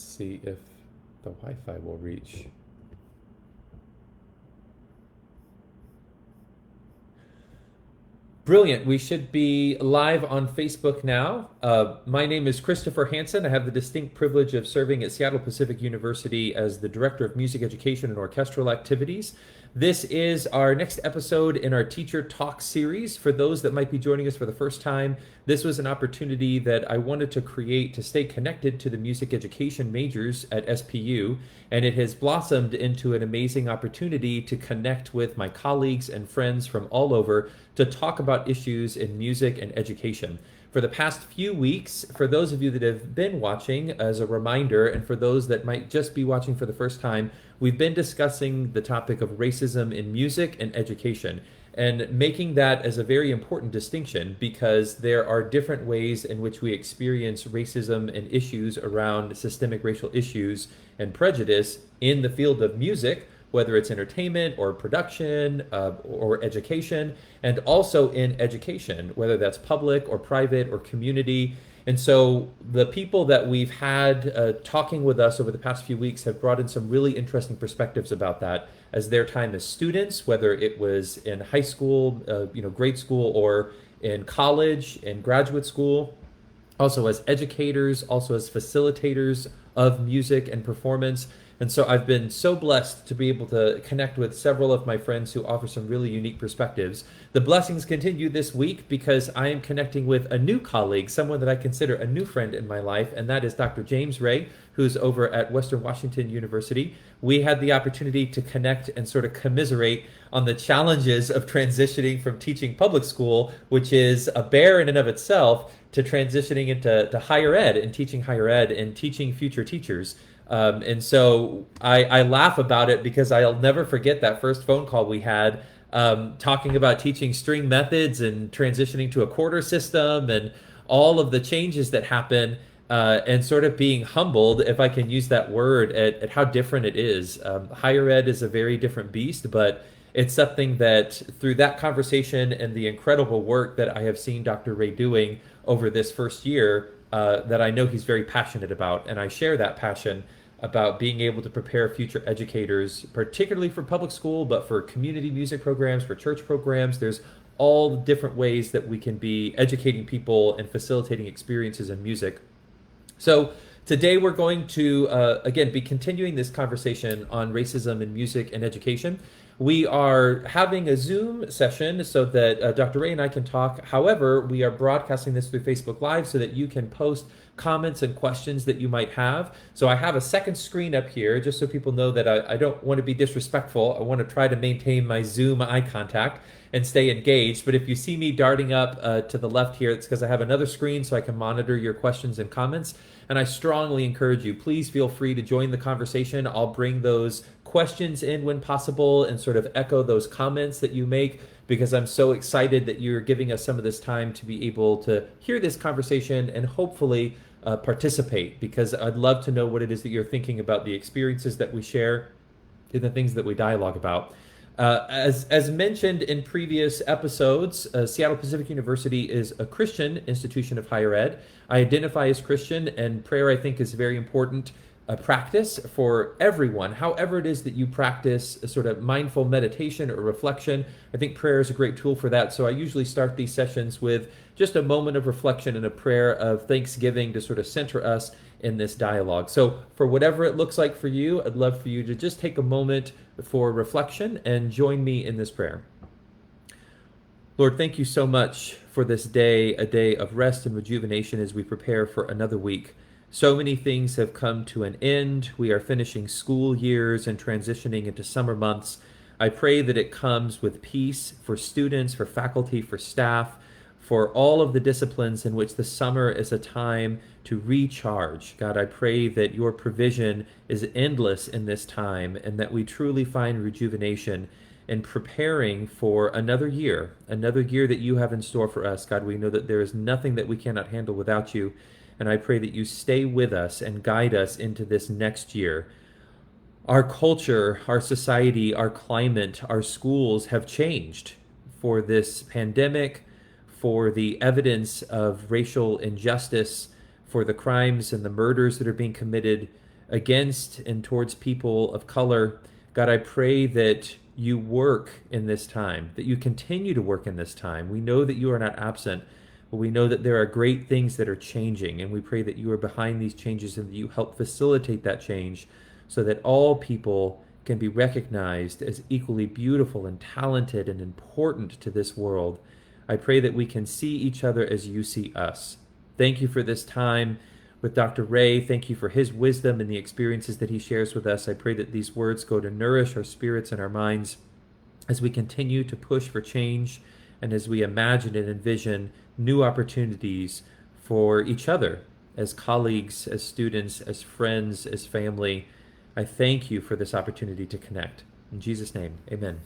see if the Wi-Fi will reach. Brilliant. We should be live on Facebook now. My name is Christopher Hansen. I have the distinct privilege of serving at Seattle Pacific University as the Director of Music Education and Orchestral Activities. This is our next episode in our Teacher Talk series. For those that might be joining us for the first time, this was an opportunity that I wanted to create to stay connected to the music education majors at SPU, and it has blossomed into an amazing opportunity to connect with my colleagues and friends from all over to talk about issues in music and education. For the past few weeks, for those of you that have been watching, as a reminder, and for those that might just be watching for the first time, we've been discussing the topic of racism in music and education, and making that as a very important distinction because there are different ways in which we experience racism and issues around systemic racial issues and prejudice in the field of music, whether it's entertainment or production or education, and also in education, whether that's public or private or community. And so the people that we've had talking with us over the past few weeks have brought in some really interesting perspectives about that as their time as students, whether it was in high school, grade school, or in college and graduate school, also as educators, also as facilitators of music and performance. And so I've been so blessed to be able to connect with several of my friends who offer some really unique perspectives. The blessings continue this week because I am connecting with a new colleague, someone that I consider a new friend in my life, and that is Dr. James Ray, who's over at Western Washington University. We had the opportunity to connect and sort of commiserate on the challenges of transitioning from teaching public school, which is a bear in and of itself, to transitioning into higher ed and teaching future teachers. And so I laugh about it because I'll never forget that first phone call we had, talking about teaching string methods and transitioning to a quarter system and all of the changes that happen, and sort of being humbled, if I can use that word, at how different it is. Higher ed is a very different beast, but it's something that through that conversation and the incredible work that I have seen Dr. Ray doing over this first year, that I know he's very passionate about. And I share that passion about being able to prepare future educators, particularly for public school, but for community music programs, for church programs. There's all different ways that we can be educating people and facilitating experiences in music. So today we're going to, again, be continuing this conversation on racism in music and education. We are having a Zoom session so that Dr. Ray and I can talk. However, we are broadcasting this through Facebook Live so that you can post comments and questions that you might have. So I have a second screen up here just so people know that I don't want to be disrespectful. I want to try to maintain my Zoom eye contact and stay engaged. But if you see me darting up to the left here, it's because I have another screen so I can monitor your questions and comments. And I strongly encourage you, please feel free to join the conversation. I'll bring those questions in when possible and sort of echo those comments that you make, because I'm so excited that you're giving us some of this time to be able to hear this conversation and hopefully participate, because I'd love to know what it is that you're thinking about the experiences that we share and the things that we dialogue about. As mentioned in previous episodes, Seattle Pacific University is a Christian institution of higher ed. I identify as Christian, and prayer, I think, is very important practice for everyone. However it is that you practice a sort of mindful meditation or reflection, I think prayer is a great tool for that. So I usually start these sessions with just a moment of reflection and a prayer of thanksgiving to sort of center us in this dialogue. So for whatever it looks like for you, I'd love for you to just take a moment for reflection and join me in this prayer. Lord, thank you so much for this day, a day of rest and rejuvenation as we prepare for another week. So many things have come to an end. We are finishing school years and transitioning into summer months. I pray that it comes with peace for students, for faculty, for staff, for all of the disciplines in which the summer is a time to recharge. God, I pray that your provision is endless in this time and that we truly find rejuvenation in preparing for another year that you have in store for us. God, we know that there is nothing that we cannot handle without you. And I pray that you stay with us and guide us into this next year. Our culture, our society, our climate, our schools have changed for this pandemic, for the evidence of racial injustice, for the crimes and the murders that are being committed. against and towards people of color. God, I pray that you work in this time, that you continue to work in this time. We know that you are not absent, but we know that there are great things that are changing, and we pray that you are behind these changes and that you help facilitate that change so that all people can be recognized as equally beautiful and talented and important to this world. I pray that we can see each other as you see us. Thank you for this time with Dr. Ray. Thank you for his wisdom and the experiences that he shares with us. I pray that these words go to nourish our spirits and our minds as we continue to push for change and as we imagine and envision new opportunities for each other as colleagues, as students, as friends, as family. I thank you for this opportunity to connect. In Jesus' name, amen.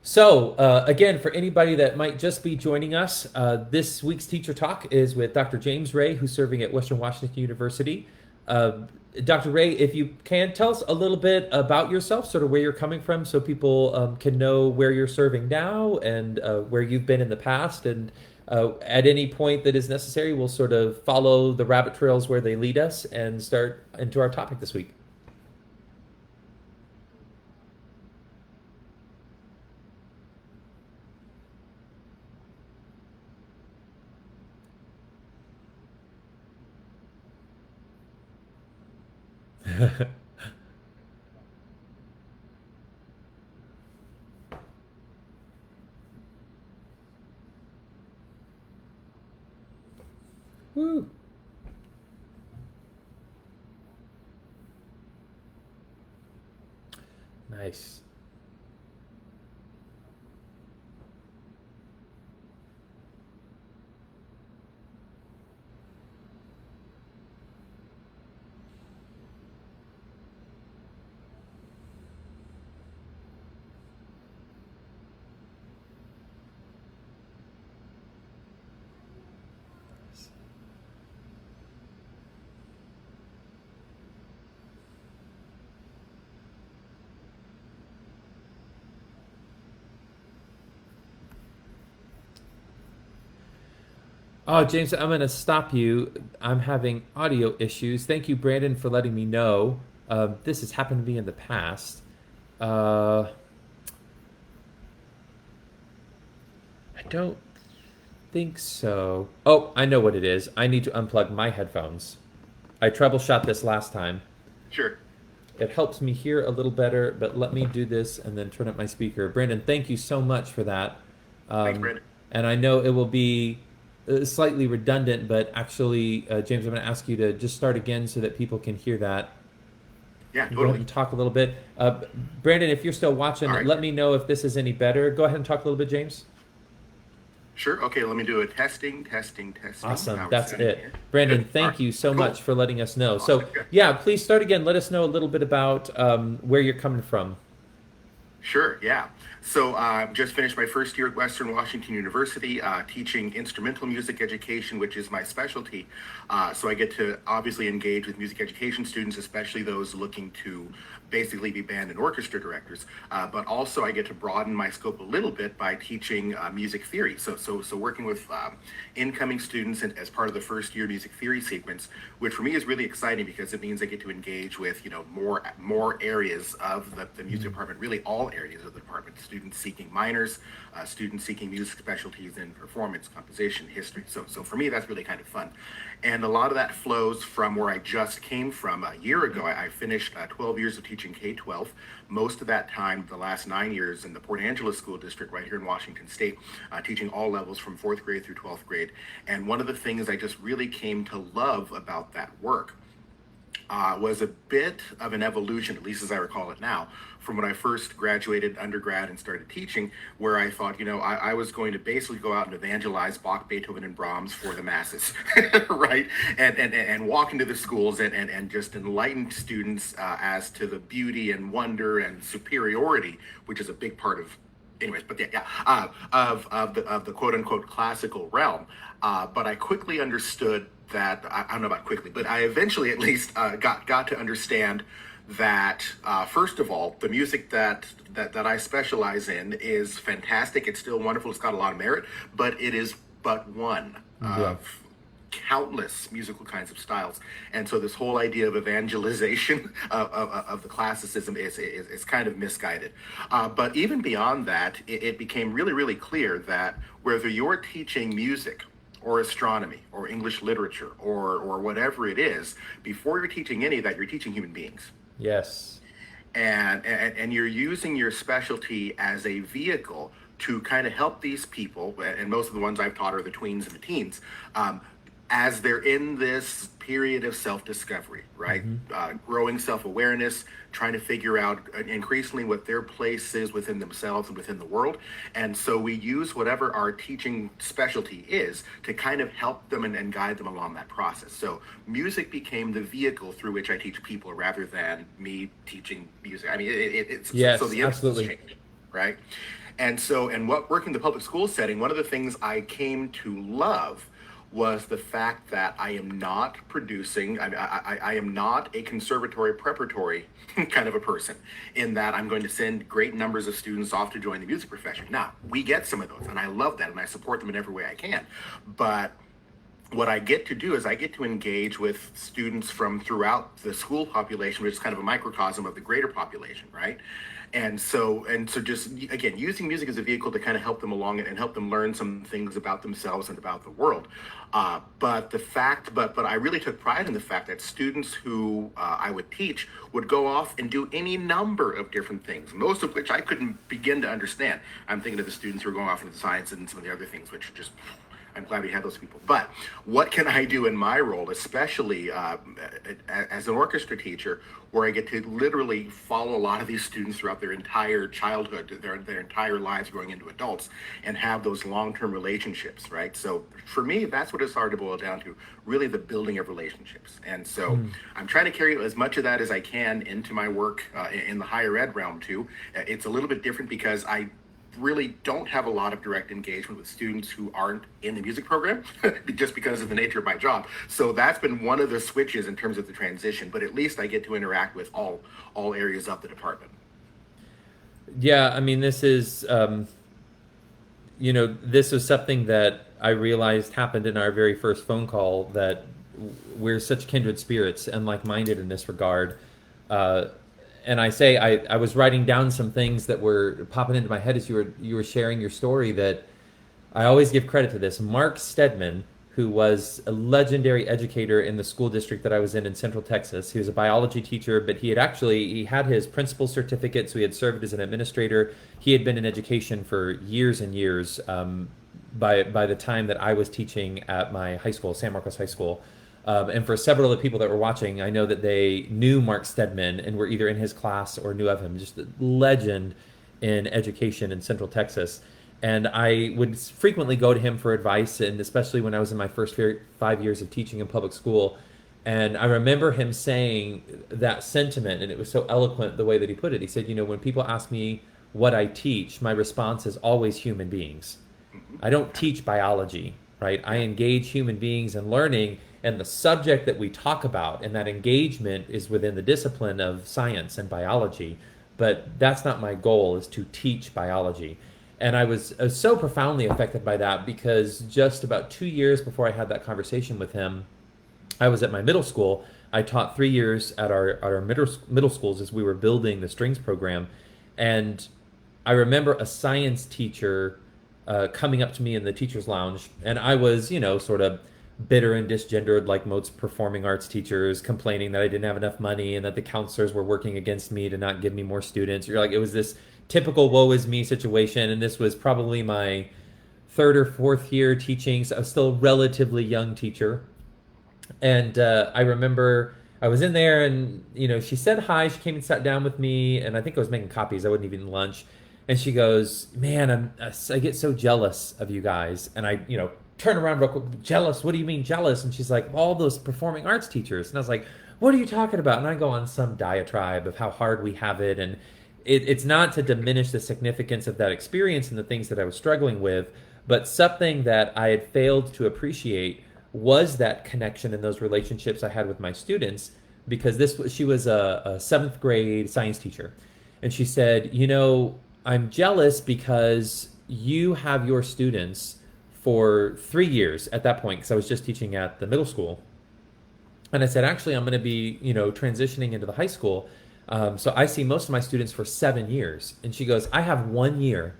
So, again, for anybody that might just be joining us, this week's Teacher Talk is with Dr. James Ray, who's serving at Western Washington University. Dr. Ray, if you can, tell us a little bit about yourself, sort of where you're coming from, so people can know where you're serving now and where you've been in the past. And at any point that is necessary, we'll sort of follow the rabbit trails where they lead us and start into our topic this week. Woo. Nice. Oh, James, I'm going to stop you. I'm having audio issues. Thank you, Brandon, for letting me know. This has happened to me in the past. I don't think so. Oh, I know what it is. I need to unplug my headphones. I troubleshot this last time. Sure. It helps me hear a little better, but let me do this and then turn up my speaker. Brandon, thank you so much for that. Thanks, Um, Brandon. and I know it will be slightly redundant, but actually, James, I'm going to ask you to just start again so that people can hear that. Yeah, Go ahead totally. and talk a little bit. Brandon, if you're still watching, All right. let me know if this is any better. Go ahead and talk a little bit, James. Sure. Okay, let me do a testing, testing, testing. Awesome. How we're That's sounding it. here. Brandon, Good. All right. thank you so much Cool. for letting us know. Awesome. So, Good. yeah, please start again. Let us know a little bit about where you're coming from. Sure, yeah. So just finished my first year at Western Washington University, teaching instrumental music education, which is my specialty. So I get to obviously engage with music education students, especially those looking to basically be band and orchestra directors. But also I get to broaden my scope a little bit by teaching music theory. So working with incoming students and as part of the first year music theory sequence, which for me is really exciting because it means I get to engage with more areas of the music department, really all areas of the department. Students seeking minors, students seeking music specialties in performance, composition, history. So for me that's really kind of fun, and a lot of that flows from where I just came from. A year ago I finished 12 years of teaching K-12. Most of that time, the last 9 years, in the Port Angeles School District right here in Washington State, teaching all levels from 4th grade through 12th grade. And one of the things I just really came to love about that work was a bit of an evolution, at least as I recall it now, from when I first graduated undergrad and started teaching, where I thought, I was going to basically go out and evangelize Bach, Beethoven, and Brahms for the masses, right? And walk into the schools and just enlighten students as to the beauty and wonder and superiority, which is a big part of anyways, but of the quote unquote classical realm. But I quickly understood that I don't know about quickly, but I eventually at least got to understand that first of all, the music that I specialize in is fantastic. It's still wonderful. It's got a lot of merit, but it is but one Yeah. of countless musical kinds of styles. And so this whole idea of evangelization of the classicism is kind of misguided. But even beyond that, it became really, really clear that whether you're teaching music or astronomy or English literature or whatever it is, before you're teaching any of that, you're teaching human beings. Yes. And you're using your specialty as a vehicle to kind of help these people, and most of the ones I've taught are the tweens and the teens, as they're in this period of self-discovery, right? Growing self-awareness, trying to figure out increasingly what their place is within themselves and within the world. And so we use whatever our teaching specialty is to kind of help them and guide them along that process. So music became the vehicle through which I teach people rather than me teaching music. I mean, it's Yes, so the emphasis absolutely. changed, right? And so, and what working in the public school setting, one of the things I came to love was the fact that I am not producing, I am not a conservatory preparatory kind of a person, in that I'm going to send great numbers of students off to join the music profession. Now, we get some of those, and I love that, and I support them in every way I can. But what I get to do is I get to engage with students from throughout the school population, which is kind of a microcosm of the greater population, right? And so just again using music as a vehicle to kind of help them along and help them learn some things about themselves and about the world. But I really took pride in the fact that students who I would teach would go off and do any number of different things, most of which I couldn't begin to understand. I'm thinking of the students who are going off into science and some of the other things, which just I'm glad we had those people. But what can I do in my role, especially as an orchestra teacher, where I get to literally follow a lot of these students throughout their entire childhood, their entire lives growing into adults, and have those long-term relationships, right? So for me, that's what it started to boil down to, really the building of relationships. And so I'm trying to carry as much of that as I can into my work in the higher ed realm too. It's a little bit different because I really don't have a lot of direct engagement with students who aren't in the music program just because of the nature of my job. So that's been one of the switches in terms of the transition, but at least I get to interact with all areas of the department. Yeah, I mean, this is, this was something that I realized happened in our very first phone call, that we're such kindred spirits and like-minded in this regard. And I was writing down some things that were popping into my head as you were sharing your story, that I always give credit to this. Mark Stedman, who was a legendary educator in the school district that I was in Central Texas. He was a biology teacher, but he had his principal certificate, so he had served as an administrator. He had been in education for years and years by the time that I was teaching at my high school, San Marcos High School. And for several of the people that were watching, I know that they knew Mark Stedman and were either in his class or knew of him. Just a legend in education in Central Texas. And I would frequently go to him for advice, and especially when I was in my first 5 years of teaching in public school. And I remember him saying that sentiment, and it was so eloquent the way that he put it. He said, when people ask me what I teach, my response is always human beings. I don't teach biology, right? I engage human beings in learning, and the subject that we talk about and that engagement is within the discipline of science and biology. But that's not my goal, is to teach biology. And I was so profoundly affected by that, because just about 2 years before I had that conversation with him, I was at my middle school. I taught 3 years at our middle schools as we were building the strings program. And I remember a science teacher coming up to me in the teacher's lounge, and I was, sort of bitter and disgendered like most performing arts teachers, complaining that I didn't have enough money and that the counselors were working against me to not give me more students. It was this typical woe is me situation, and this was probably my third or fourth year teaching, so I was still a relatively young teacher. And I remember I was in there, and she said hi. She came and sat down with me, and I think I was making copies. I wasn't even lunch. And she goes, "Man, I get so jealous of you guys." And I, turn around real quick. "Jealous? What do you mean jealous?" And she's like, "All those performing arts teachers." And I was like, "What are you talking about?" And I go on some diatribe of how hard we have it. And it's not to diminish the significance of that experience and the things that I was struggling with, but something that I had failed to appreciate was that connection and those relationships I had with my students, because she was a seventh grade science teacher. And she said, "I'm jealous because you have your students for 3 years at that point because I was just teaching at the middle school. And I said, actually, I'm going to be, transitioning into the high school. So I see most of my students for 7 years. And she goes, I have 1 year.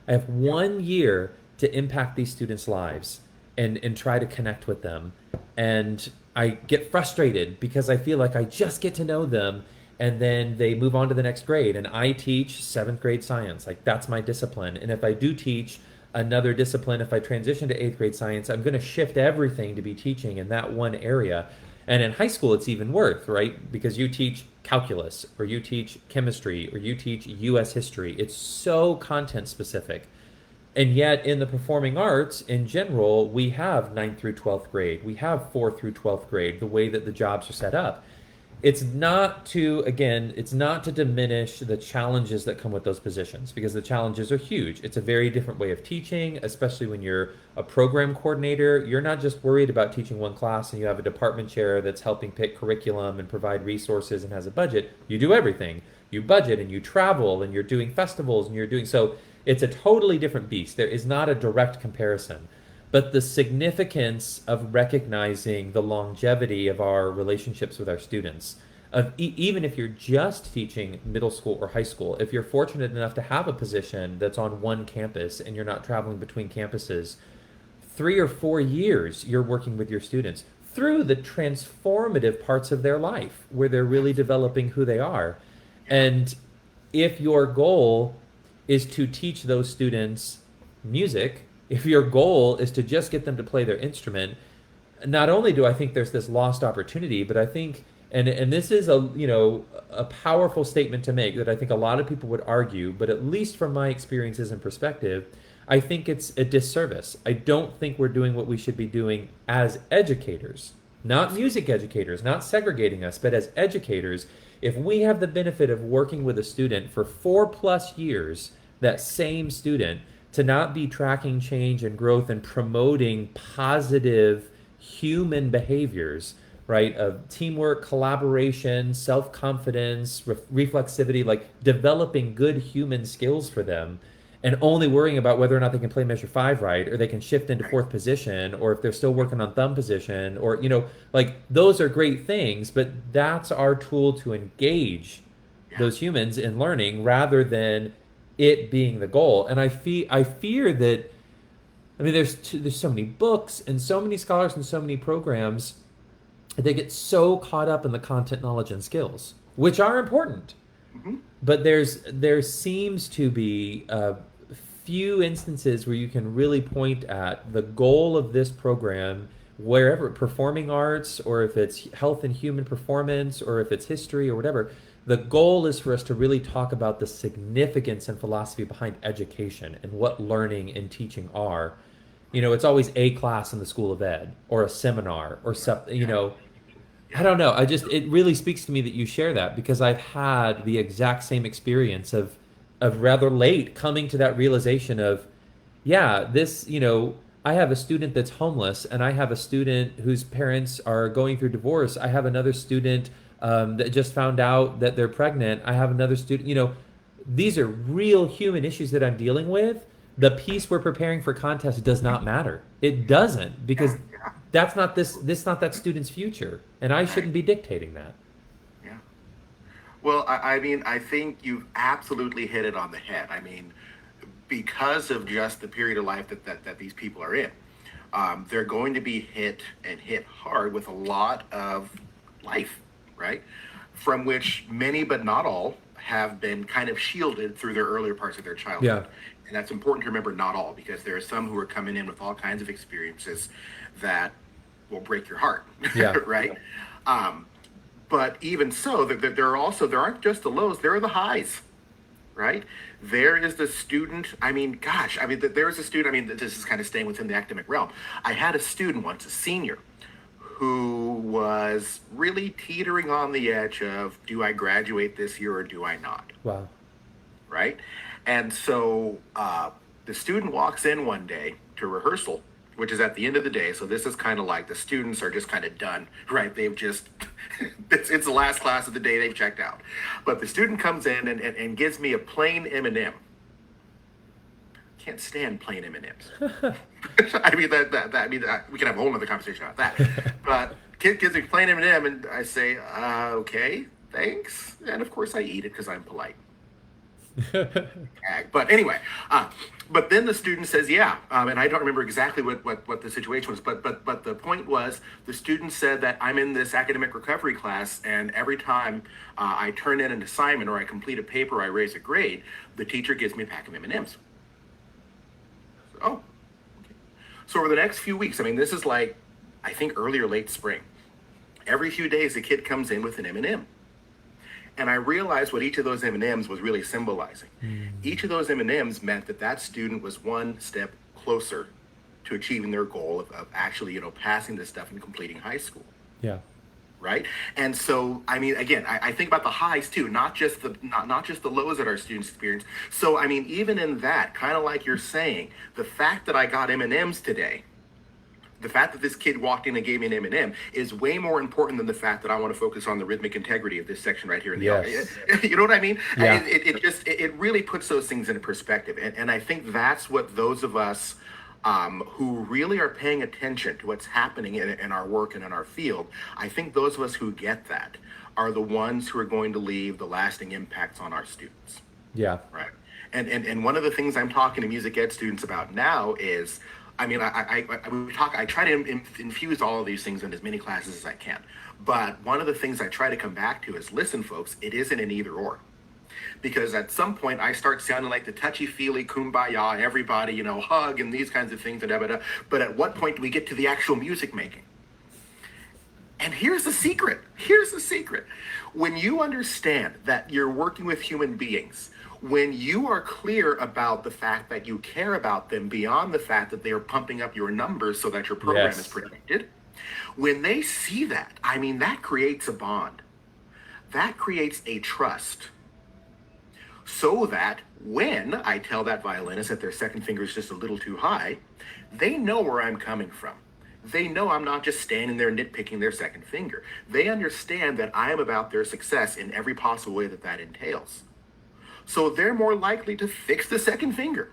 I have 1 year to impact these students' lives and try to connect with them. And I get frustrated because I feel like I just get to know them and then they move on to the next grade. And I teach seventh grade science. Like that's my discipline. And if I do teach another discipline, if I transition to eighth grade science, I'm going to shift everything to be teaching in that one area. And in high school, it's even worse, right? Because you teach calculus or you teach chemistry or you teach US history. It's so content specific. And yet in the performing arts in general, we have 9th through 12th grade. We have 4th through 12th grade, the way that the jobs are set up. It's not to diminish the challenges that come with those positions because the challenges are huge. It's a very different way of teaching, especially when you're a program coordinator. You're not just worried about teaching one class and you have a department chair that's helping pick curriculum and provide resources and has a budget. You do everything. You budget and you travel and you're doing festivals and you're doing so. It's a totally different beast. There is not a direct comparison. But the significance of recognizing the longevity of our relationships with our students, even if you're just teaching middle school or high school, if you're fortunate enough to have a position that's on one campus and you're not traveling between campuses, 3 or 4 years you're working with your students through the transformative parts of their life where they're really developing who they are. And if your goal is to teach those students music, if your goal is to just get them to play their instrument, not only do I think there's this lost opportunity, but I think, and this is a powerful statement to make that I think a lot of people would argue, but at least from my experiences and perspective, I think it's a disservice. I don't think we're doing what we should be doing as educators, not music educators, not segregating us, but as educators. If we have the benefit of working with a student for 4+ years, that same student, to not be tracking change and growth and promoting positive human behaviors, right? Of teamwork, collaboration, self-confidence, reflexivity, like developing good human skills for them and only worrying about whether or not they can play measure 5 right or they can shift into fourth position or if they're still working on thumb position or, like those are great things, but that's our tool to engage those humans in learning rather than it being the goal. And I fear that, I mean, there's so many books and so many scholars and so many programs, they get so caught up in the content, knowledge, and skills, which are important. Mm-hmm. But there seems to be a few instances where you can really point at the goal of this program, wherever, performing arts, or if it's health and human performance, or if it's history or whatever. The goal is for us to really talk about the significance and philosophy behind education and what learning and teaching are. It's always a class in the School of Ed or a seminar or something, I don't know. It really speaks to me that you share that because I've had the exact same experience of rather late coming to that realization of, I have a student that's homeless and I have a student whose parents are going through divorce. I have another student that just found out that they're pregnant. I have another student, these are real human issues that I'm dealing with. The piece we're preparing for contest does not matter. It doesn't because that's not not that student's future. And I shouldn't be dictating that. Yeah. Well, I mean, I think you've absolutely hit it on the head. I mean, because of just the period of life that these people are in, they're going to be hit hard with a lot of life, right? From which many, but not all, have been kind of shielded through their earlier parts of their childhood. Yeah. And that's important to remember, not all, because there are some who are coming in with all kinds of experiences that will break your heart, right? But even so, there aren't just the lows, there are the highs, right? There is the student, there's a student, this is kind of staying within the academic realm. I had a student once, a senior, who was really teetering on the edge of, do I graduate this year or do I not? Wow. Right? And so the student walks in one day to rehearsal, which is at the end of the day. So this is kind of like the students are just kind of done, right? They've just, it's the last class of the day, they've checked out. But the student comes in and gives me a plain M&M. can't stand plain M&Ms. I mean, we can have a whole other conversation about that. But kid gives me plain M&M, and I say, okay, thanks. And of course I eat it because I'm polite. But anyway, but then the student says, yeah, and I don't remember exactly what the situation was, but the point was the student said that I'm in this academic recovery class, and every time I turn in an assignment or I complete a paper, I raise a grade, the teacher gives me a pack of M&Ms. So, oh, okay. So over the next few weeks, I mean, this is like, I think early or late spring. Every few days, a kid comes in with an M&M. And I realized what each of those M&Ms was really symbolizing. Each of those M&Ms meant that that student was one step closer to achieving their goal of actually, passing this stuff and completing high school. Yeah. Right. And so, I mean, again, I think about the highs too, not just the lows that our students experience. So, I mean, even in that, kind of like you're saying, the fact that I got M&Ms today, the fact that this kid walked in and gave me an M&M is way more important than the fact that I want to focus on the rhythmic integrity of this section right here in the Yes. You know what I mean? Yeah. It really puts those things into perspective. And I think that's what those of us who really are paying attention to what's happening in our work and in our field, I think those of us who get that are the ones who are going to leave the lasting impacts on our students. Yeah. Right. And one of the things I'm talking to music ed students about now is, I mean, I try to infuse all of these things in as many classes as I can. But one of the things I try to come back to is, listen, folks, it isn't an either or. Because at some point I start sounding like the touchy-feely kumbaya, everybody, hug and these kinds of things. But at what point do we get to the actual music making? And here's the secret. When you understand that you're working with human beings, when you are clear about the fact that you care about them beyond the fact that they are pumping up your numbers so that your program is protected, when they see that, I mean, that creates a bond. That creates a trust. So that when I tell that violinist that their second finger is just a little too high, they know where I'm coming from. They know I'm not just standing there nitpicking their second finger. They understand that I am about their success in every possible way that entails. So they're more likely to fix the second finger.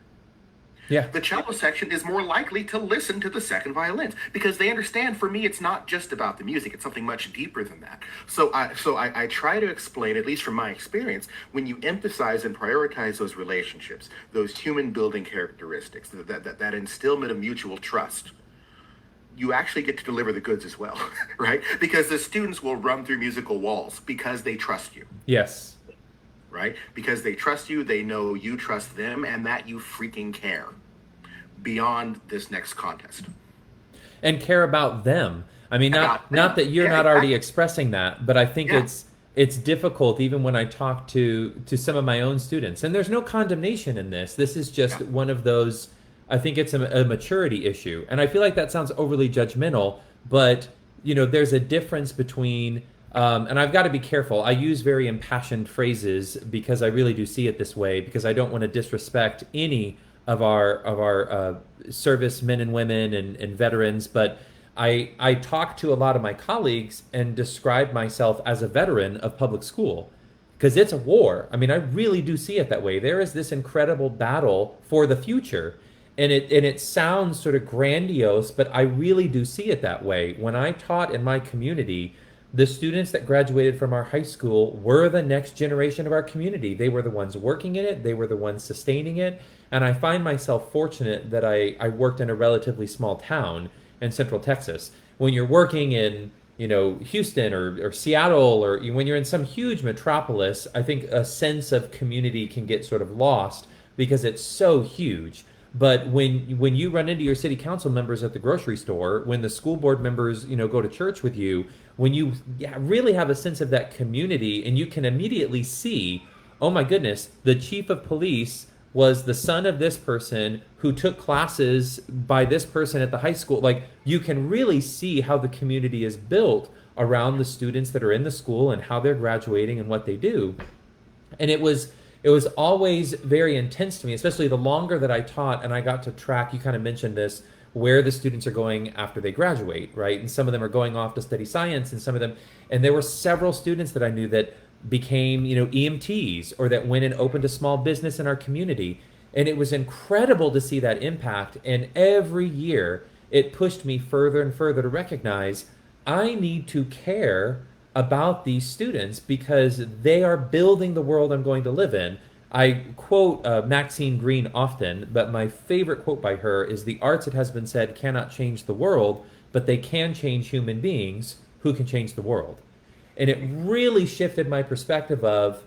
Yeah. The cello section is more likely to listen to the second violins because they understand, for me, it's not just about the music. It's something much deeper than that. So I try to explain, at least from my experience, when you emphasize and prioritize those relationships, those human building characteristics, that instillment of mutual trust, you actually get to deliver the goods as well, right? Because the students will run through musical walls because they trust you. Yes. Right? Because they trust you, they know you trust them, and that you freaking care beyond this next contest. And care about them. I mean, not that you're not already expressing that, but I think it's difficult even when I talk to some of my own students. And there's no condemnation in this. This is just one of those, I think it's a maturity issue. And I feel like that sounds overly judgmental, but there's a difference between and I've got to be careful. I use very impassioned phrases because I really do see it this way, because I don't want to disrespect any of our service men and women and veterans. But I talk to a lot of my colleagues and describe myself as a veteran of public school because it's a war. I mean, I really do see it that way. There is this incredible battle for the future. And it sounds sort of grandiose, but I really do see it that way. When I taught in my community, the students that graduated from our high school were the next generation of our community. They were the ones working in it. They were the ones sustaining it. And I find myself fortunate that I worked in a relatively small town in Central Texas. When you're working in, Houston or Seattle, or when you're in some huge metropolis, I think a sense of community can get sort of lost because it's so huge. But when you run into your city council members at the grocery store, when the school board members, go to church with you, when you really have a sense of that community, and you can immediately see, oh my goodness, the chief of police was the son of this person who took classes by this person at the high school. Like, you can really see how the community is built around the students that are in the school and how they're graduating and what they do. And it was always very intense to me, especially the longer that I taught and I got to track, you kind of mentioned this, where the students are going after they graduate, right? And some of them are going off to study science, and there were several students that I knew that became, EMTs, or that went and opened a small business in our community. And it was incredible to see that impact. And every year it pushed me further and further to recognize I need to care about these students because they are building the world I'm going to live in. I quote Maxine Greene often, but my favorite quote by her is the arts, it has been said, cannot change the world, but they can change human beings who can change the world. And it really shifted my perspective of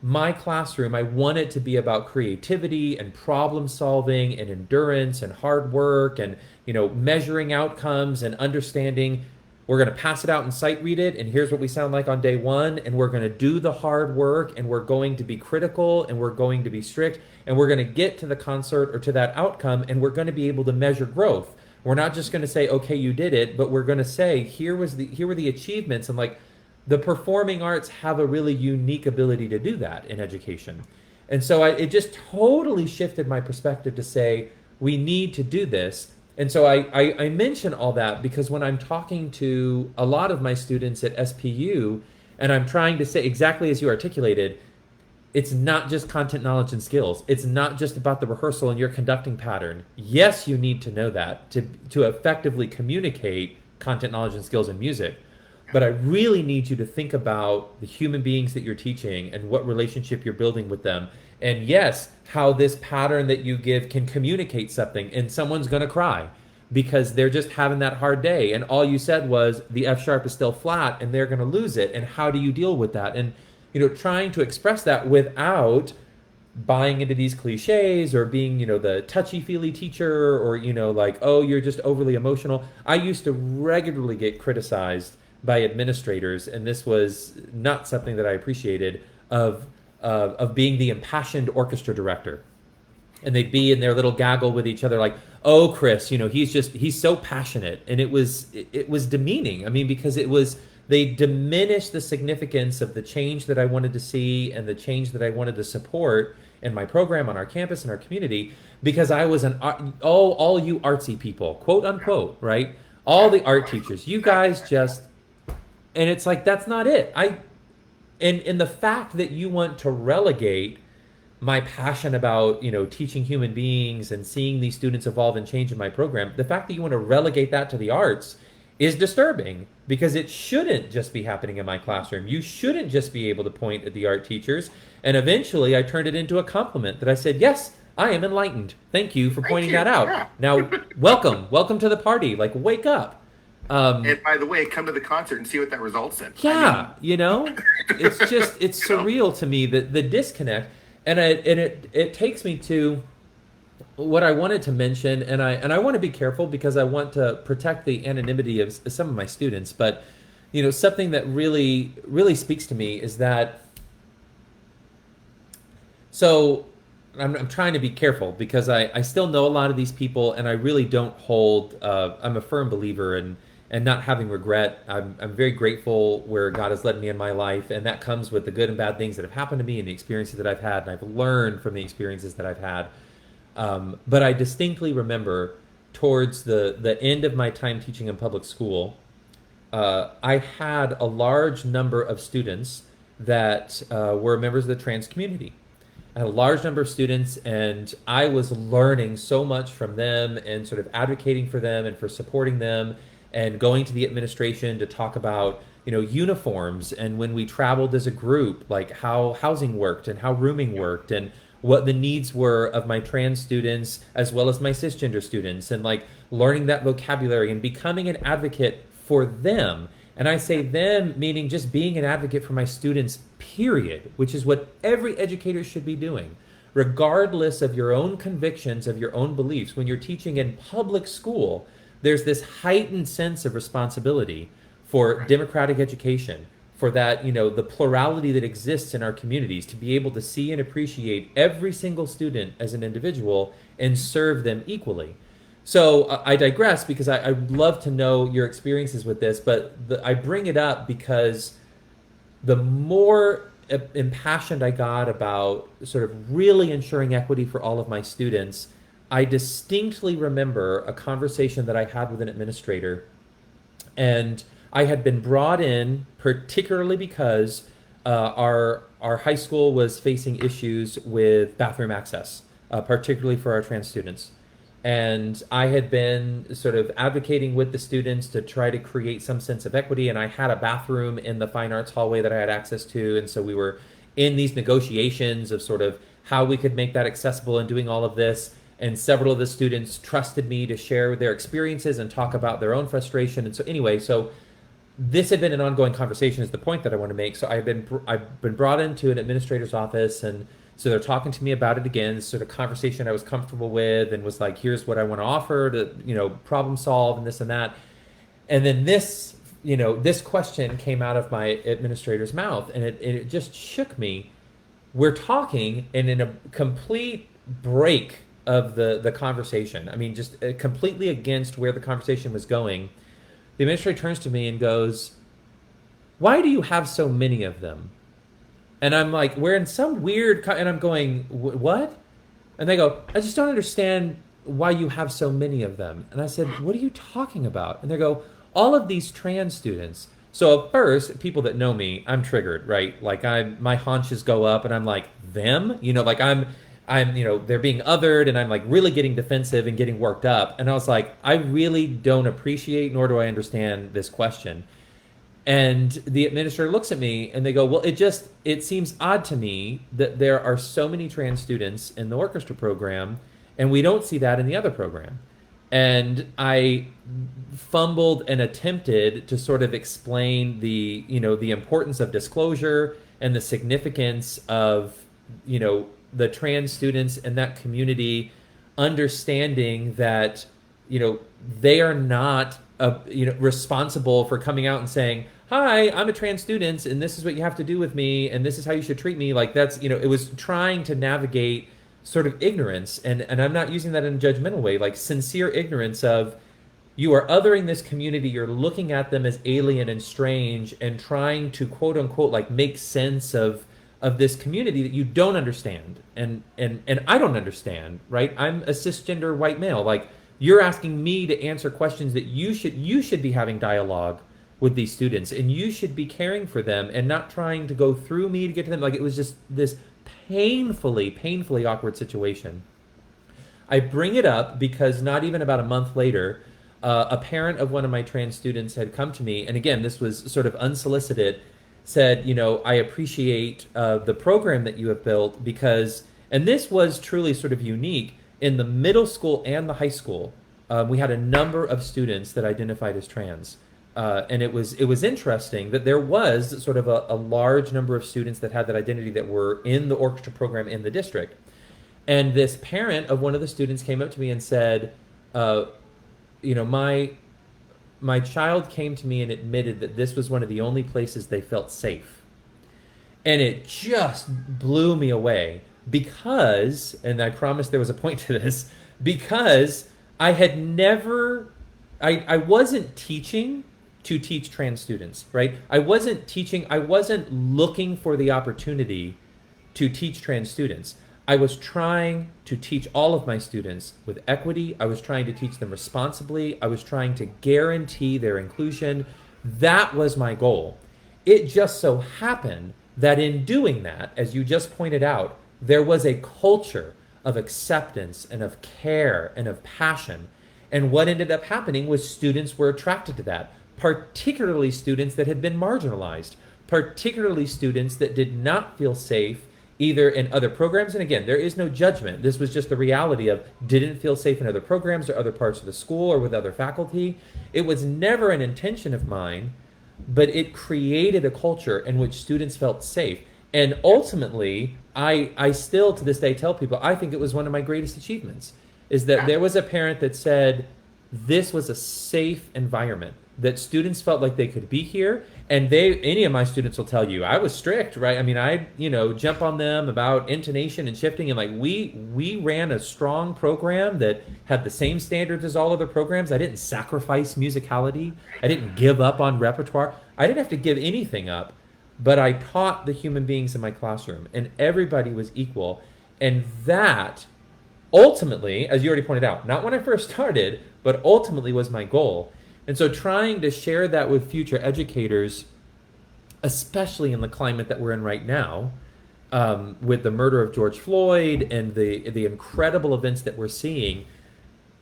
my classroom. I want it to be about creativity and problem solving and endurance and hard work and, measuring outcomes and understanding we're going to pass it out and sight read it, and here's what we sound like on day one, and we're going to do the hard work, and we're going to be critical, and we're going to be strict, and we're going to get to the concert or to that outcome, and we're going to be able to measure growth. We're not just going to say, okay, you did it, but we're going to say, here were the achievements, and like the performing arts have a really unique ability to do that in education. And so it just totally shifted my perspective to say, we need to do this. And so I mention all that because when I'm talking to a lot of my students at SPU and I'm trying to say exactly as you articulated, it's not just content knowledge and skills. It's not just about the rehearsal and your conducting pattern. Yes, you need to know that to effectively communicate content knowledge and skills in music. But I really need you to think about the human beings that you're teaching and what relationship you're building with them. And yes, how this pattern that you give can communicate something, and someone's going to cry because they're just having that hard day. And all you said was the F sharp is still flat and they're going to lose it. And how do you deal with that? And, trying to express that without buying into these cliches or being, the touchy-feely teacher or, like, oh, you're just overly emotional. I used to regularly get criticized by administrators, and this was not something that I appreciated, of being the impassioned orchestra director. And they'd be in their little gaggle with each other like, oh, Chris, he's so passionate. And it was demeaning. I mean, because they diminished the significance of the change that I wanted to see and the change that I wanted to support in my program, on our campus, in our community, because I was all you artsy people, quote unquote, right? All the art teachers, you guys just, and it's like, that's not it. And the fact that you want to relegate my passion about, teaching human beings and seeing these students evolve and change in my program, the fact that you want to relegate that to the arts is disturbing because it shouldn't just be happening in my classroom. You shouldn't just be able to point at the art teachers. And eventually I turned it into a compliment that I said, yes, I am enlightened. Thank you for pointing that out. Yeah. Now, welcome to the party. Like, wake up. And by the way, come to the concert and see what that results in. Yeah, it's just, it's surreal to me, that the disconnect. And it takes me to what I wanted to mention, and I want to be careful because I want to protect the anonymity of some of my students. But something that really really speaks to me is that. So I'm trying to be careful because I still know a lot of these people, and I really don't hold. I'm a firm believer in. And not having regret. I'm very grateful where God has led me in my life, and that comes with the good and bad things that have happened to me and the experiences that I've had, and I've learned from the experiences that I've had. But I distinctly remember towards the end of my time teaching in public school, I had a large number of students that were members of the trans community. I had a large number of students, and I was learning so much from them and sort of advocating for them and for supporting them, and going to the administration to talk about, uniforms, and when we traveled as a group, like how housing worked and how rooming worked and what the needs were of my trans students as well as my cisgender students, and like learning that vocabulary and becoming an advocate for them. And I say them meaning just being an advocate for my students, period, which is what every educator should be doing, regardless of your own convictions, of your own beliefs. When you're teaching in public school, there's this heightened sense of responsibility for democratic education, for that, the plurality that exists in our communities, to be able to see and appreciate every single student as an individual and serve them equally. So I digress because I'd love to know your experiences with this, but I bring it up because the more impassioned I got about sort of really ensuring equity for all of my students, I distinctly remember a conversation that I had with an administrator, and I had been brought in particularly because our high school was facing issues with bathroom access. particularly for our trans students. And I had been sort of advocating with the students to try to create some sense of equity. And I had a bathroom in the fine arts hallway that I had access to. And so we were in these negotiations of sort of how we could make that accessible and doing all of this. And several of the students trusted me to share their experiences and talk about their own frustration. And so anyway, so this had been an ongoing conversation is the point that I want to make. So I've been brought into an administrator's office, and so they're talking to me about it again, this sort of conversation I was comfortable with, and was like, here's what I want to offer to, problem solve and this and that. And then this question came out of my administrator's mouth, and it just shook me. We're talking, and in a complete break of the conversation, I mean, just completely against where the conversation was going, the administrator turns to me and goes, "Why do you have so many of them?" And I'm like, we're in some weird, and I'm going, "What?" And they go, "I just don't understand why you have so many of them." And I said, "What are you talking about?" And they go, "All of these trans students." So at first, people that know me, I'm triggered, right? Like my haunches go up, and I'm like, them, like I'm, they're being othered, and I'm like really getting defensive and getting worked up. And I was like, I really don't appreciate, nor do I understand this question. And the administrator looks at me and they go, "Well, it seems odd to me that there are so many trans students in the orchestra program, and we don't see that in the other program." And I fumbled and attempted to sort of explain the importance of disclosure and the significance of, the trans students in that community understanding that, they are not responsible for coming out and saying, "Hi, I'm a trans student, and this is what you have to do with me, and this is how you should treat me." Like that's, it was trying to navigate sort of ignorance, and I'm not using that in a judgmental way, like sincere ignorance of, you are othering this community, you're looking at them as alien and strange, and trying to quote unquote like make sense of this community that you don't understand, and I don't understand, right? I'm a cisgender white male. Like, you're asking me to answer questions that you should be having dialogue with these students, and you should be caring for them and not trying to go through me to get to them. Like, it was just this painfully awkward situation. I bring it up because not even about a month later, a parent of one of my trans students had come to me, and again, this was sort of unsolicited, said, "I appreciate the program that you have built because," and this was truly sort of unique, in the middle school and the high school, we had a number of students that identified as trans. And it was interesting that there was sort of a large number of students that had that identity that were in the orchestra program in the district. And this parent of one of the students came up to me and said, my child came to me and admitted that this was one of the only places they felt safe. And it just blew me away because, and I promise there was a point to this, because I had never, I wasn't teaching to teach trans students, right? I wasn't looking for the opportunity to teach trans students. I was trying to teach all of my students with equity. I was trying to teach them responsibly. I was trying to guarantee their inclusion. That was my goal. It just so happened that in doing that, as you just pointed out, there was a culture of acceptance and of care and of passion. And what ended up happening was students were attracted to that, particularly students that had been marginalized, particularly students that did not feel safe either in other programs. And again, there is no judgment. This was just the reality of didn't feel safe in other programs or other parts of the school or with other faculty. It was never an intention of mine, but it created a culture in which students felt safe. And ultimately, I still to this day tell people, I think it was one of my greatest achievements, is that there was a parent that said this was a safe environment, that students felt like they could be here. And any of my students will tell you, I was strict, right? I mean, I jump on them about intonation and shifting, and like we ran a strong program that had the same standards as all other programs. I didn't sacrifice musicality. I didn't give up on repertoire. I didn't have to give anything up, but I taught the human beings in my classroom, and everybody was equal. And that ultimately, as you already pointed out, not when I first started, but ultimately was my goal. And so trying to share that with future educators, especially in the climate that we're in right now, with the murder of George Floyd and the incredible events that we're seeing,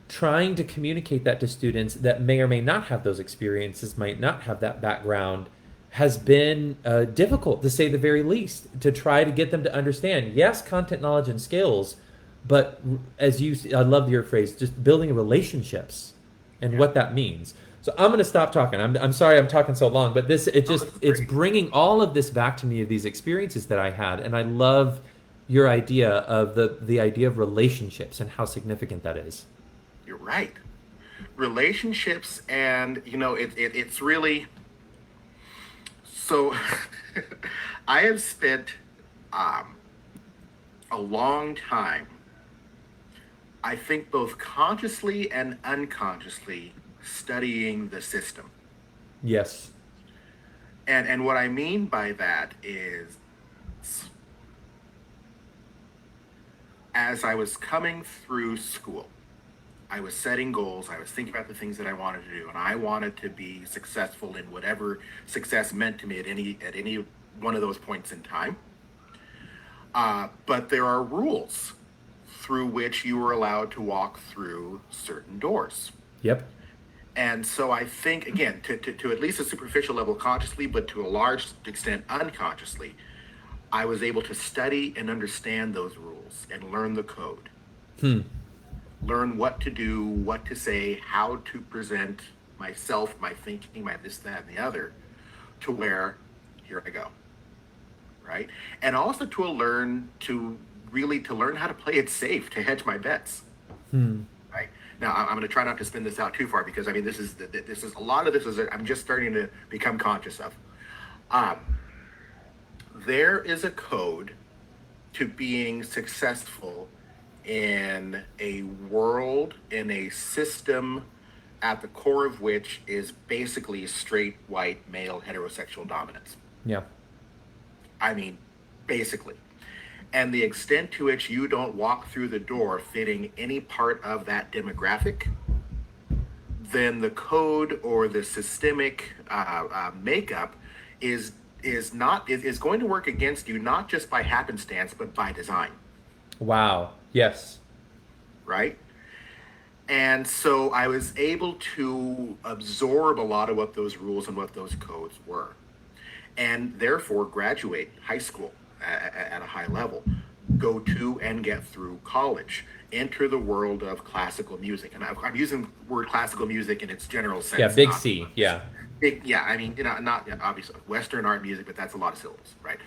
trying to communicate that to students that may or may not have those experiences, might not have that background, has been difficult to say the very least, to try to get them to understand, yes, content knowledge and skills, but as you, I love your phrase, just building relationships and Yeah. what that means. So I'm going to stop talking. I'm sorry I'm talking so long, but No, this is it's great. bringing all of this back to me, of these experiences that I had, and I love your idea of the idea of relationships and how significant that is. You're right. Relationships, and it's really so. I have spent um, a long time, I think, both consciously and unconsciously studying the system. Yes. And what I mean by that is, as I was coming through school, I was setting goals. I was thinking about the things that I wanted to do, and I wanted to be successful in whatever success meant to me at any one of those points in time. But there are rules through which you are allowed to walk through certain doors. Yep. And so I think, again, to at least a superficial level consciously, but to a large extent unconsciously, I was able to study and understand those rules and learn the code, Hmm. learn what to do, what to say, how to present myself, my thinking, my this, that, and the other, to where here I go, right? And also to learn how to play it safe, to hedge my bets, Hmm. right? Now I'm going to try not to spin this out too far, because I mean this is a lot of this is I'm just starting to become conscious of. Um, there is a code to being successful in a world, in a system at the core of which is basically straight, white, male, heterosexual dominance. Yeah. I mean, basically. And the extent to which you don't walk through the door fitting any part of that demographic, then the code or the systemic makeup is is going to work against you, not just by happenstance but by design, Wow. Yes. right? And so I was able to absorb a lot of what those rules and what those codes were, and therefore graduate high school at a high level, go to and get through college, enter the world of classical music. And I'm using the word classical music in its general Yeah. sense, Big not C. Yeah. big, yeah, I mean, not obviously Western art music, but that's a lot of syllables, right?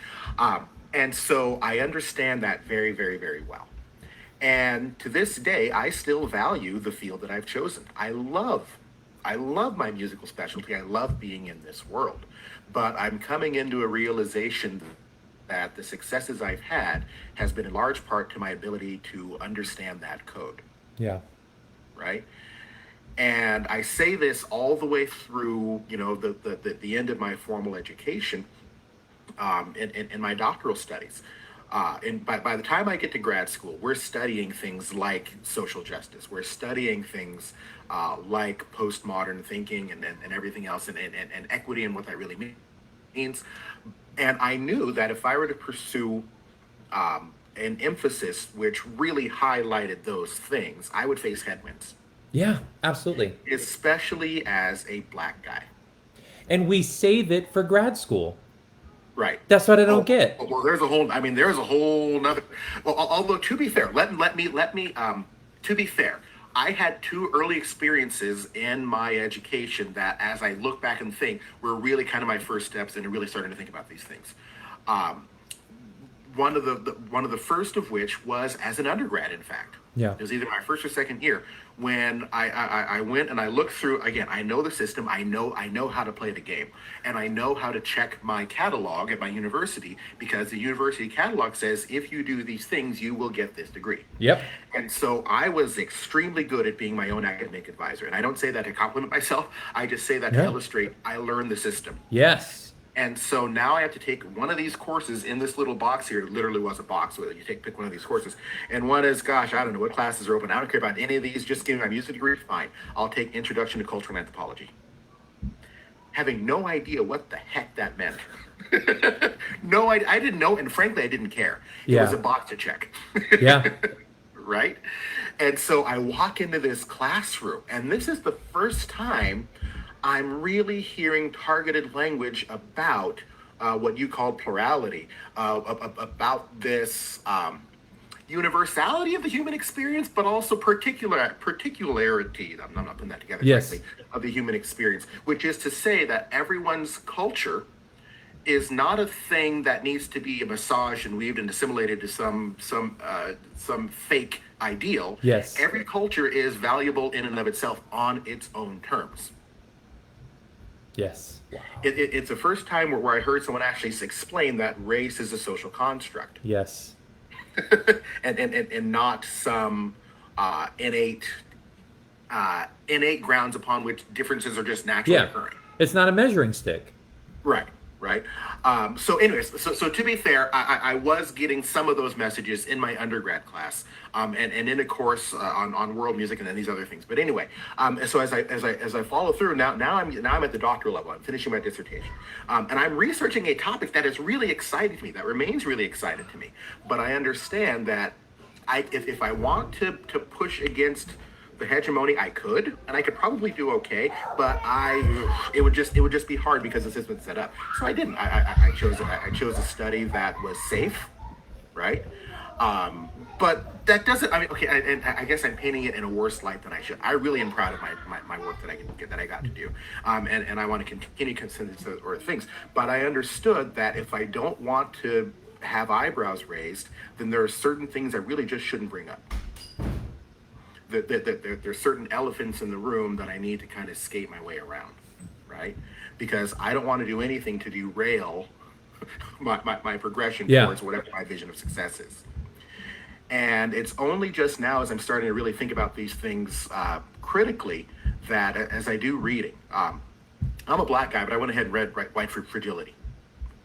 And so I understand that very, very, very well. And to this day, I still value the field that I've chosen. I love my musical specialty. I love being in this world. But I'm coming into a realization that the successes I've had has been in large part to my ability to understand that code, Yeah. right? And I say this all the way through, the end of my formal education, in my doctoral studies. And by the time I get to grad school, we're studying things like social justice. We're studying things like postmodern thinking and everything else, and equity and what that really means. And I knew that if I were to pursue an emphasis which really highlighted those things, I would face headwinds, Yeah. Absolutely. especially as a black guy. And we save it for grad school. Right. That's what I don't Oh, get. well, there's a whole nother, well, although to be fair, to be fair, I had two early experiences in my education that, as I look back and think, were really kind of my first steps into really starting to think about these things. Um, one of the first of which was as an undergrad, in fact. Yeah. It was either my first or second year when I went and I looked through, again, I know the system, I know how to play the game, and I know how to check my catalog at my university, because the university catalog says if you do these things you will get this degree. Yep. And so I was extremely good at being my own academic advisor. And I don't say that to compliment myself, I just say that to Yeah. illustrate I learned the system. Yes. And so now I have to take one of these courses in this little box here. It literally was a box where you pick one of these courses. And one is, gosh, I don't know what classes are open. I don't care about any of these. Just give me my music degree. Fine. I'll take Introduction to Cultural Anthropology. Having no idea what the heck that meant. No, I didn't know, and frankly, I didn't care. It was Yeah. a box to check. Yeah. Right? And so I walk into this classroom, and this is the first time I'm really hearing targeted language about what you called plurality, about this universality of the human experience, but also particularity. I'm not putting that together Yes. correctly, of the human experience, which is to say that everyone's culture is not a thing that needs to be massaged and weaved and assimilated to some fake ideal. Yes. Every culture is valuable in and of itself on its own terms. Yes. Wow. It's the first time where I heard someone actually explain that race is a social construct Yes. and not some innate grounds upon which differences are just naturally Yeah. occurring. It's not a measuring stick. Right, right. So to be fair, I was getting some of those messages in my undergrad class, and in a course on world music and then these other things. But anyway, so as I follow through now I'm at the doctoral level. I'm finishing my dissertation, and I'm researching a topic that is really exciting to me. That remains really exciting to me. But I understand that if I want to push against the hegemony, I could, and I could probably do okay, but it would just be hard because the system's set up. So I didn't. I chose a study that was safe, right? But that doesn't. I mean, okay, and I guess I'm painting it in a worse light than I should. I really am proud of my work that I got to do, and I want to continue considering or things. But I understood that if I don't want to have eyebrows raised, then there are certain things I really just shouldn't bring up. There's certain elephants in the room that I need to kind of skate my way around, right? Because I don't want to do anything to derail my progression Yeah. towards whatever my vision of success is. And it's only just now as I'm starting to really think about these things critically that as I do reading, I'm a black guy, but I went ahead and read White Fragility.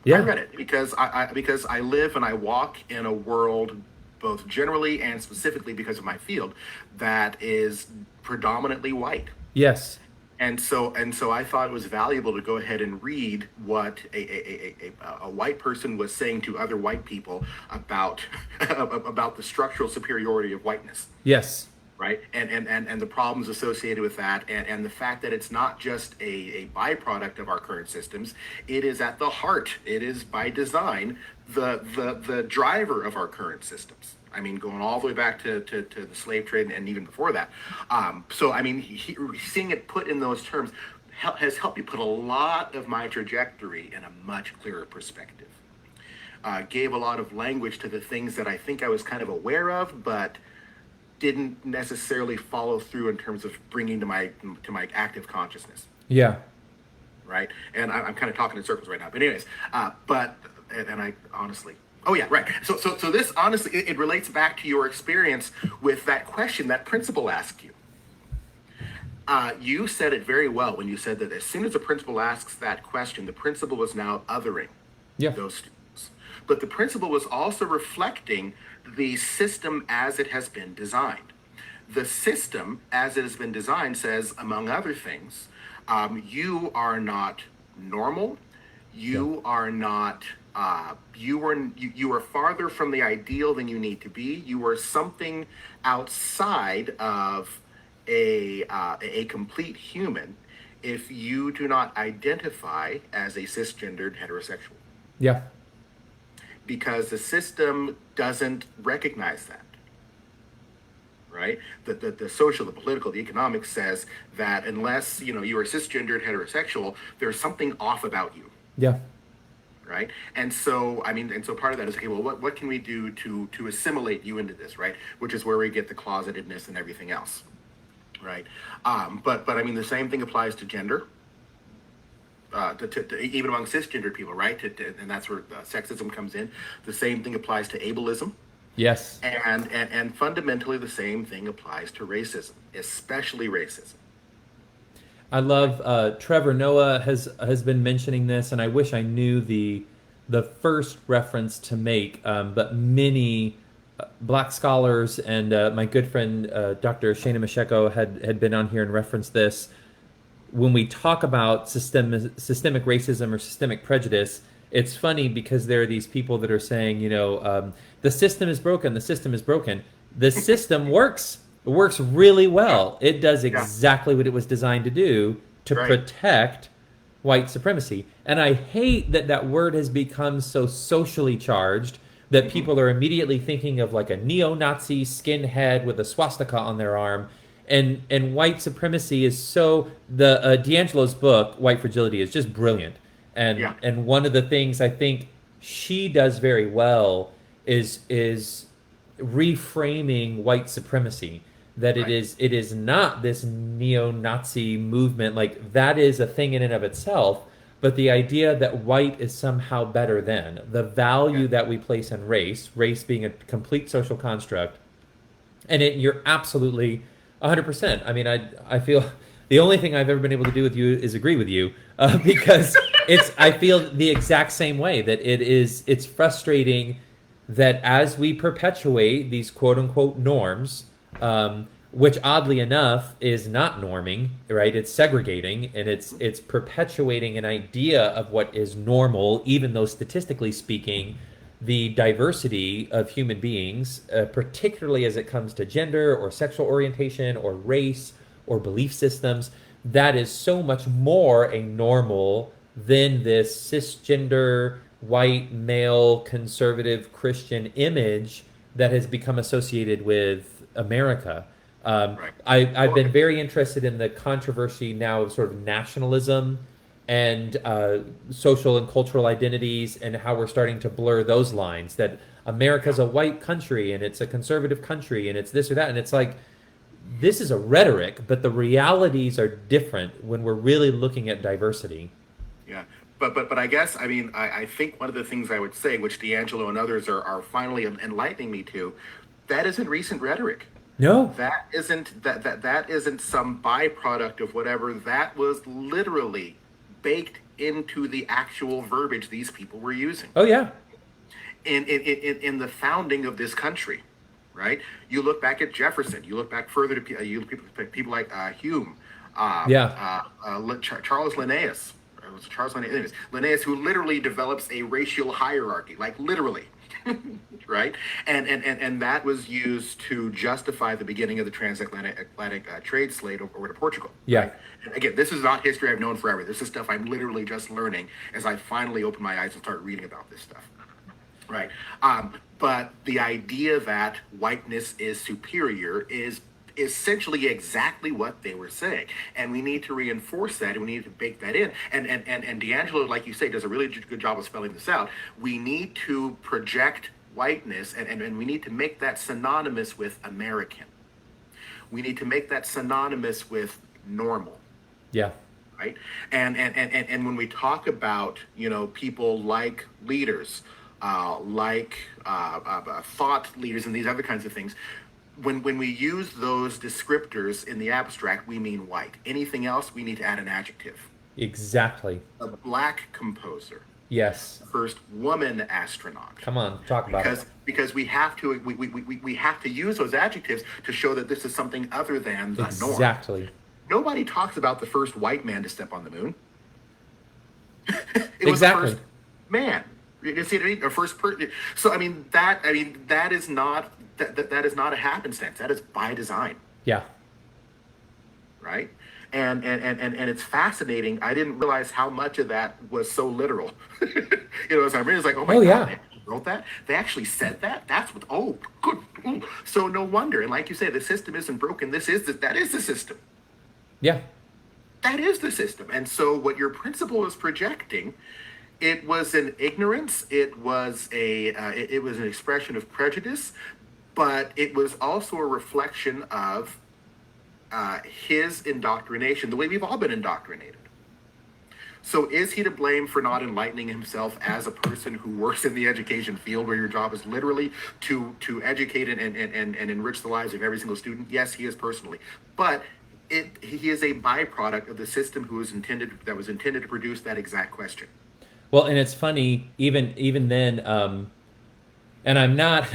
I Yeah. read it because I live and I walk in a world, both generally and specifically because of my field, that is predominantly white. Yes. And so I thought it was valuable to go ahead and read what a white person was saying to other white people about about the structural superiority of whiteness, Yes. right? And the problems associated with that, and the fact that it's not just a byproduct of our current systems. It is at the heart, it is by design the driver of our current systems. I mean, going all the way back to the slave trade and even before that. So I mean, seeing it put in those terms has helped me put a lot of my trajectory in a much clearer perspective. Gave a lot of language to the things that I think I was kind of aware of, but didn't necessarily follow through in terms of bringing to my active consciousness, Yeah. right? And I'm kind of talking in circles right now. But anyways, but and I honestly, oh yeah, right. So this honestly, it relates back to your experience with that question that principal asked you. You said it very well when you said that as soon as the principal asks that question, the principal was now othering Yeah. those students. But the principal was also reflecting the system as it has been designed. The system as it has been designed says, among other things, you are not normal. You are not. You are farther from the ideal than you need to be. You are something outside of a complete human if you do not identify as a cisgendered heterosexual, Yeah. because the system doesn't recognize that, right? The social, the political, the economic says that unless you are cisgendered heterosexual, there's something off about you, Yeah. right? And so I mean, and so part of that is, okay, well, what can we do to assimilate you into this, right? Which is where we get the closetedness and everything else, right? But I mean, the same thing applies to gender. Even among cisgendered people, right? And that's where sexism comes in. The same thing applies to ableism, Yes. and fundamentally the same thing applies to racism, especially racism. I love Trevor Noah has been mentioning this, and I wish I knew the first reference to make, but many black scholars and my good friend Dr. Shana Masheko had been on here and referenced this. When we talk about systemic racism or systemic prejudice, it's funny because there are these people that are saying, the system is broken, the system is broken. The system works. It works really Yeah, well. It does yeah, exactly what it was designed to do, to right. protect white supremacy. And I hate that that word has become so socially charged that Hmm. people are immediately thinking of like a neo-Nazi skinhead with a swastika on their arm. And white supremacy is so the D'Angelo's book White Fragility is just brilliant. Yeah, And one of the things I think she does very well is reframing white supremacy, that right. it is not this neo-Nazi movement, like that is a thing in and of itself, but the idea that white is somehow better than the Yeah, value that we place on race being a complete social construct. And you're absolutely 100%. I mean, I feel the only thing I've ever been able to do with you is agree with you, because I feel the exact same way, that it's frustrating that as we perpetuate these quote unquote norms, which oddly enough is not norming, right? It's segregating, and it's perpetuating an idea of what is normal, even though statistically speaking, the diversity of human beings, particularly as it comes to gender or sexual orientation or race or belief systems, that is so much more a normal than this cisgender, white, male, conservative Christian image that has become associated with America. right. I've Well, been very interested in the controversy now of sort of nationalism and social and cultural identities, and how we're starting to blur those lines, that yeah. America's a white country and it's a conservative country and it's this or that. And it's like, this is a rhetoric, but the realities are different when we're really looking at diversity. Yeah, but I guess I mean I think one of the things I would say, which D'Angelo and others are finally enlightening me to, that isn't recent rhetoric. No. That isn't some byproduct of whatever. That was literally baked into the actual verbiage these people were using Oh, yeah. in the founding of this country. Right? You look back at Jefferson. You look back further to people like Hume, Yeah. Charles Linnaeus. It was Charles Linnaeus. Linnaeus, who literally develops a racial hierarchy, like literally, right? And that was used to justify the beginning of the transatlantic trade slate over to Portugal, Yeah. right? And again, this is not history I've known forever. This is stuff I'm literally just learning as I finally open my eyes and start reading about this stuff. Right. But the idea that whiteness is superior is essentially exactly what they were saying. And we need to reinforce that, and we need to bake that in. And D'Angelo, like you say, does a really good job of spelling this out. We need to project whiteness, and we need to make that synonymous with American. We need to make that synonymous with normal, Yeah. right? And when we talk about, people like leaders, thought leaders and these other kinds of things, when we use those descriptors in the abstract, we mean white. Anything else, we need to add an adjective. Exactly. A black composer, Yes. first woman astronaut. Come on, talk about it. Because we have to use those adjectives to show that this is something other than the norm. Exactly. Nobody talks about the first white man to step on the moon. It was the Exactly. first man. You see what I mean? Or first person. So that is not that is not a happenstance. That is by design, Yeah. right? And it's fascinating. I didn't realize how much of that was so literal. As I read, it's like, oh my Oh, god, yeah. they actually wrote that. They actually said that. That's what. Oh, good. Ooh. So no wonder. And like you say, the system isn't broken. That is the system. Yeah. That is the system. And so what your principal is projecting, it was an ignorance. It was an expression of prejudice, but it was also a reflection of his indoctrination, the way we've all been indoctrinated. So is he to blame for not enlightening himself as a person who works in the education field, where your job is literally to educate and enrich the lives of every single student? Yes, he is personally, but he is a byproduct of the system that was intended to produce that exact question. Well, and it's funny, even then, and I'm not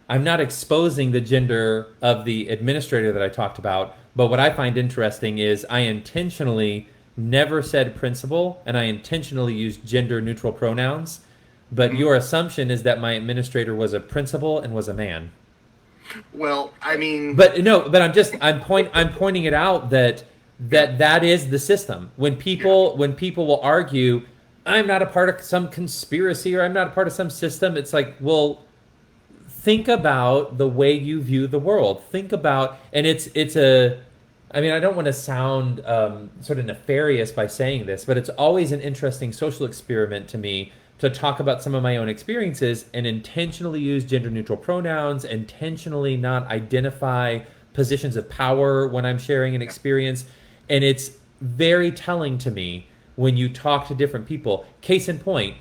I'm not exposing the gender of the administrator that I talked about, but what I find interesting is I intentionally never said principal, and I intentionally used gender neutral pronouns. But Mhm. your assumption is that my administrator was a principal and was a man. Well, I mean, But no, but I'm pointing it out that yeah, that is the system. yeah, When people will argue, I'm not a part of some conspiracy or I'm not a part of some system, it's like, well, think about the way you view the world. Think about, and it's a, I mean, I don't want to sound sort of nefarious by saying this, but it's always an interesting social experiment to me to talk about some of my own experiences and intentionally use gender neutral pronouns, intentionally not identify positions of power when I'm sharing an yeah, experience. And it's very telling to me when you talk to different people. Case in point,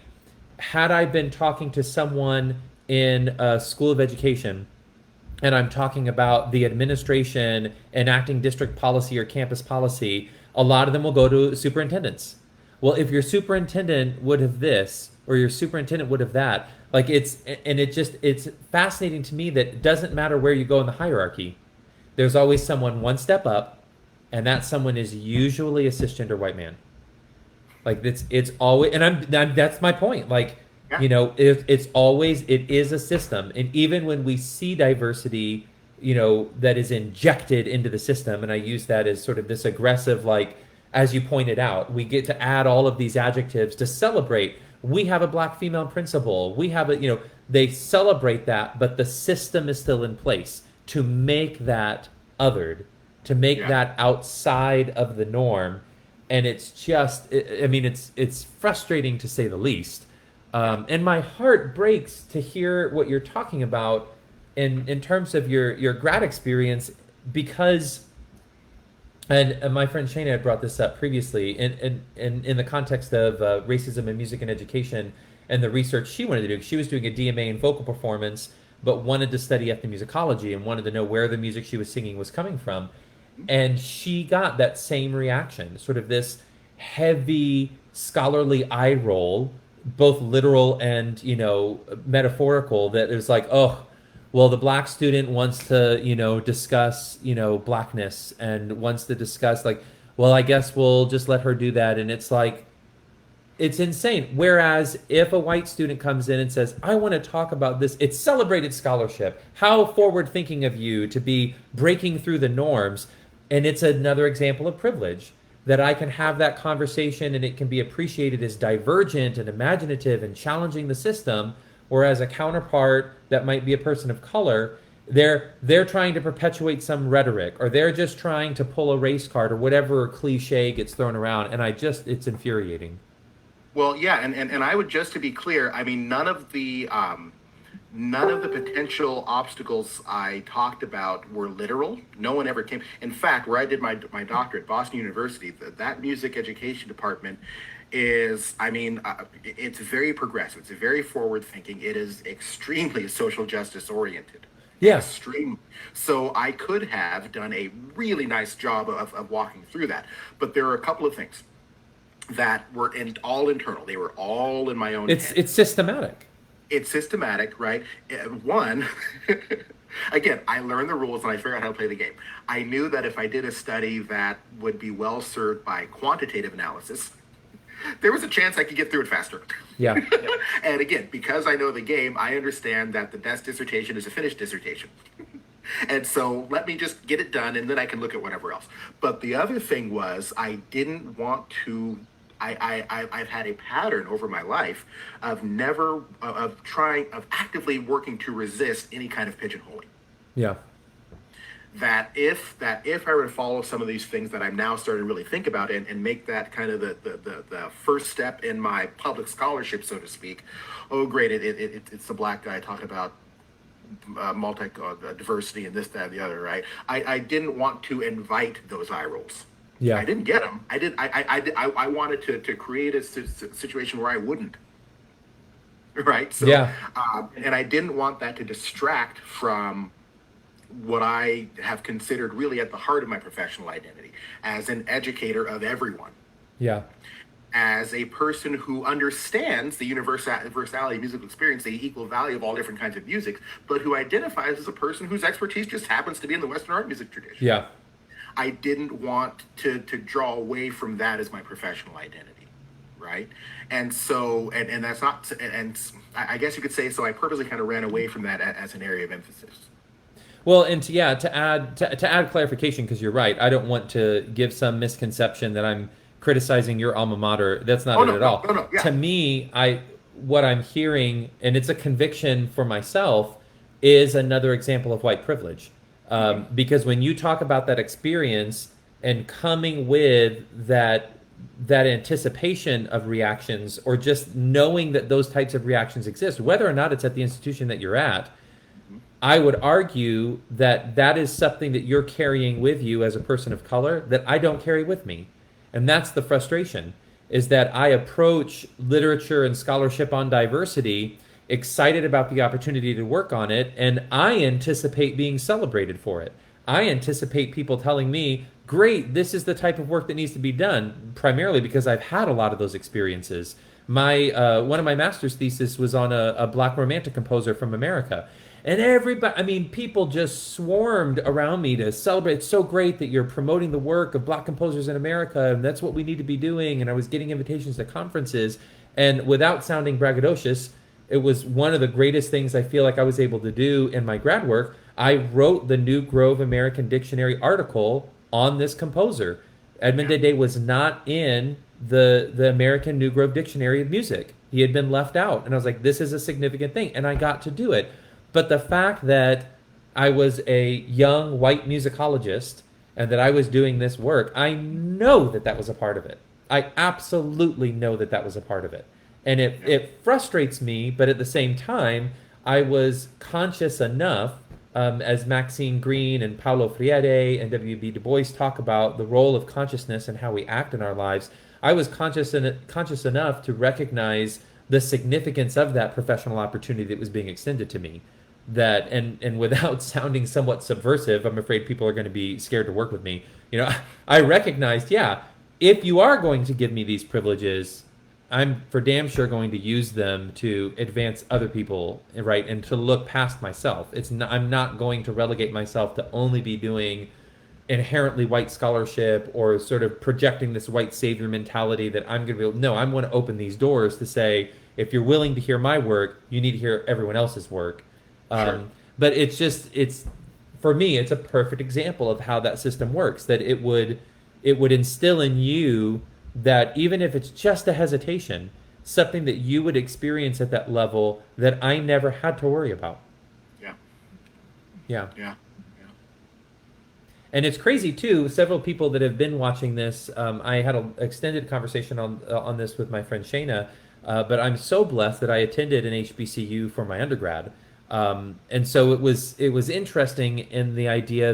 had I been talking to someone in a school of education and I'm talking about the administration enacting district policy or campus policy, a lot of them will go to superintendents. Well, if your superintendent would have this or your superintendent would have that, like it's fascinating to me that it doesn't matter where you go in the hierarchy. There's always someone one step up, and that someone is usually a cisgender white man. Like it's always, and that's my point. Like, yeah, you know, it's always, it is a system, and even when we see diversity, you know, that is injected into the system, and I use that as sort of this aggressive, like, as you pointed out, we get to add all of these adjectives to celebrate. We have a black female principal. We have a, you know, they celebrate that, but the system is still in place to make that othered, to make yeah. that outside of the norm, and it's just, I mean, it's frustrating to say the least. Yeah. And my heart breaks to hear what you're talking about in terms of your grad experience, because and my friend Shana had brought this up previously in the context of racism in music and education and the research she wanted to do. She was doing a DMA in vocal performance, but wanted to study ethnomusicology and wanted to know where the music she was singing was coming from. And she got that same reaction, sort of this heavy scholarly eye roll, both literal and, you know, metaphorical, that it was like, oh, well, the black student wants to, you know, discuss, you know, blackness and wants to discuss, like, well, I guess we'll just let her do that. And it's like, it's insane. Whereas if a white student comes in and says, I want to talk about this, it's celebrated scholarship. How forward thinking of you to be breaking through the norms. And it's another example of privilege, that I can have that conversation and it can be appreciated as divergent and imaginative and challenging the system. Whereas a counterpart that might be a person of color, they're trying to perpetuate some rhetoric, or they're just trying to pull a race card or whatever cliche gets thrown around. And it's infuriating. Well, yeah, and I would, just to be clear, I mean, none of the potential obstacles I talked about were literal. No one ever came. In fact, where I did my doctorate, Boston University, that music education department is, I mean, it's very progressive. It's very forward thinking. It is extremely social justice oriented. Yeah. Extreme. So I could have done a really nice job of walking through that. But there are a couple of things that were all internal. They were all in my own head. It's systematic. It's systematic, right? One, again, I learned the rules and I figured out how to play the game. I knew that if I did a study that would be well served by quantitative analysis, there was a chance I could get through it faster. Yeah. And again, because I know the game, I understand that the best dissertation is a finished dissertation. And so let me just get it done and then I can look at whatever else. But the other thing was, I didn't want to. I've had a pattern over my life of never of actively working to resist any kind of pigeonholing. Yeah. That if I were to follow some of these things that I'm now starting to really think about, and make that kind of the first step in my public scholarship, so to speak. Oh, great! It's the black guy talking about multi diversity and this, that, and the other, right? I didn't want to invite those eye rolls. Yeah. I didn't get them. I wanted to create a situation where I wouldn't. Right. So, Yeah. and I didn't want that to distract from what I have considered really at the heart of my professional identity as an educator of everyone, Yeah. as a person who understands the universality of musical experience, the equal value of all different kinds of music, but who identifies as a person whose expertise just happens to be in the Western art music tradition. Yeah. I didn't want to draw away from that as my professional identity, right? And so, and that's not, and I guess you could say, so I purposely kind of ran away from that as an area of emphasis. Well, and to add clarification, because you're right, I don't want to give some misconception that I'm criticizing your alma mater. That's not Oh it no, at no, all. no, no, yeah, To me, I what I'm hearing, and it's a conviction for myself, is another example of white privilege. mm-hmm. Because when you talk about that experience and coming with that anticipation of reactions, or just knowing that those types of reactions exist, whether or not it's at the institution that you're at, Mm-hmm. I would argue that that is something that you're carrying with you as a person of color that I don't carry with me. And that's the frustration, is that I approach literature and scholarship on diversity excited about the opportunity to work on it, and I anticipate being celebrated for it. I anticipate people telling me, great, this is the type of work that needs to be done, primarily because I've had a lot of those experiences. My one of my master's thesis was on a black romantic composer from America. And everybody, I mean, people just swarmed around me to celebrate. It's so great that you're promoting the work of black composers in America, and that's what we need to be doing. And I was getting invitations to conferences. And without sounding braggadocious, it was one of the greatest things I feel like I was able to do in my grad work. I wrote the New Grove American Dictionary article on this composer. Edmund Yeah, Dede was not in the American New Grove Dictionary of Music. He had been left out. And I was like, this is a significant thing. And I got to do it. But the fact that I was a young white musicologist and that I was doing this work, I know that that was a part of it. I absolutely know that that was a part of it. And yeah, it frustrates me, but at the same time, I was conscious enough, as Maxine Green and Paulo Freire and W.B. Du Bois talk about the role of consciousness and how we act in our lives. I was conscious enough to recognize the significance of that professional opportunity that was being extended to me. That and without sounding somewhat subversive, I'm afraid people are going to be scared to work with me. You know, I recognized, yeah, if you are going to give me these privileges, I'm for damn sure going to use them to advance other people, right, and to look past myself. It's not, I'm not going to relegate myself to only be doing inherently white scholarship or sort of projecting this white savior mentality that I'm going to be able, no, I'm going to open these doors to say, if you're willing to hear my work, you need to hear everyone else's work. sure. But it's just, it's, for me, it's a perfect example of how that system works, that it would instill in you that even if it's just a hesitation, something that you would experience at that level that I never had to worry about. Yeah, Yeah. yeah, yeah. And it's crazy too. Several people that have been watching this, I had an extended conversation on this with my friend Shayna. But I'm so blessed that I attended an HBCU for my undergrad, and so it was interesting in the idea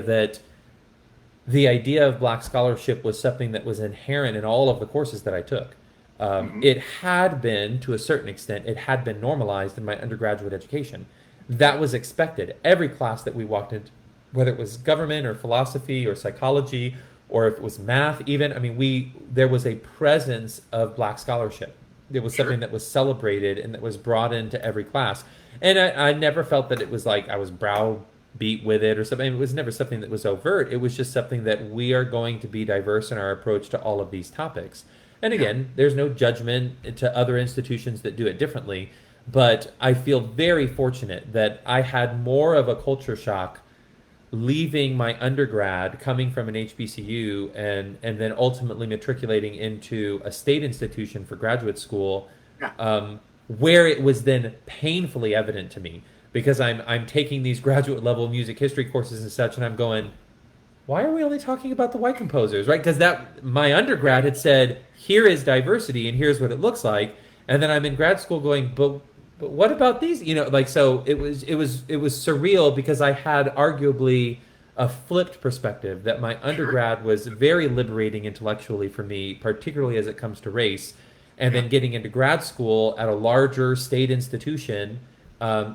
of black scholarship was something that was inherent in all of the courses that I took. Mm-hmm. It had been, to a certain extent, it had been normalized in my undergraduate education. That was expected. Every class that we walked into, whether it was government or philosophy or psychology or if it was math, even, I mean, there was a presence of black scholarship. It was something Sure. that was celebrated and that was brought into every class. And I never felt that it was like I was browbeat with it or something. It was never something that was overt. It was just something that we are going to be diverse in our approach to all of these topics. And Yeah. again, there's no judgment to other institutions that do it differently. But I feel very fortunate that I had more of a culture shock leaving my undergrad, coming from an HBCU, and then ultimately matriculating into a state institution for graduate school, Yeah. where it was then painfully evident to me because I'm taking these graduate level music history courses and such, and I'm going, why are we only talking about the white composers, right? Because that my undergrad had said, here is diversity and here's what it looks like, and then I'm in grad school going, but what about these? You know, like so it was surreal because I had arguably a flipped perspective that my Sure. undergrad was very liberating intellectually for me, particularly as it comes to race, and Yeah. then getting into grad school at a larger state institution.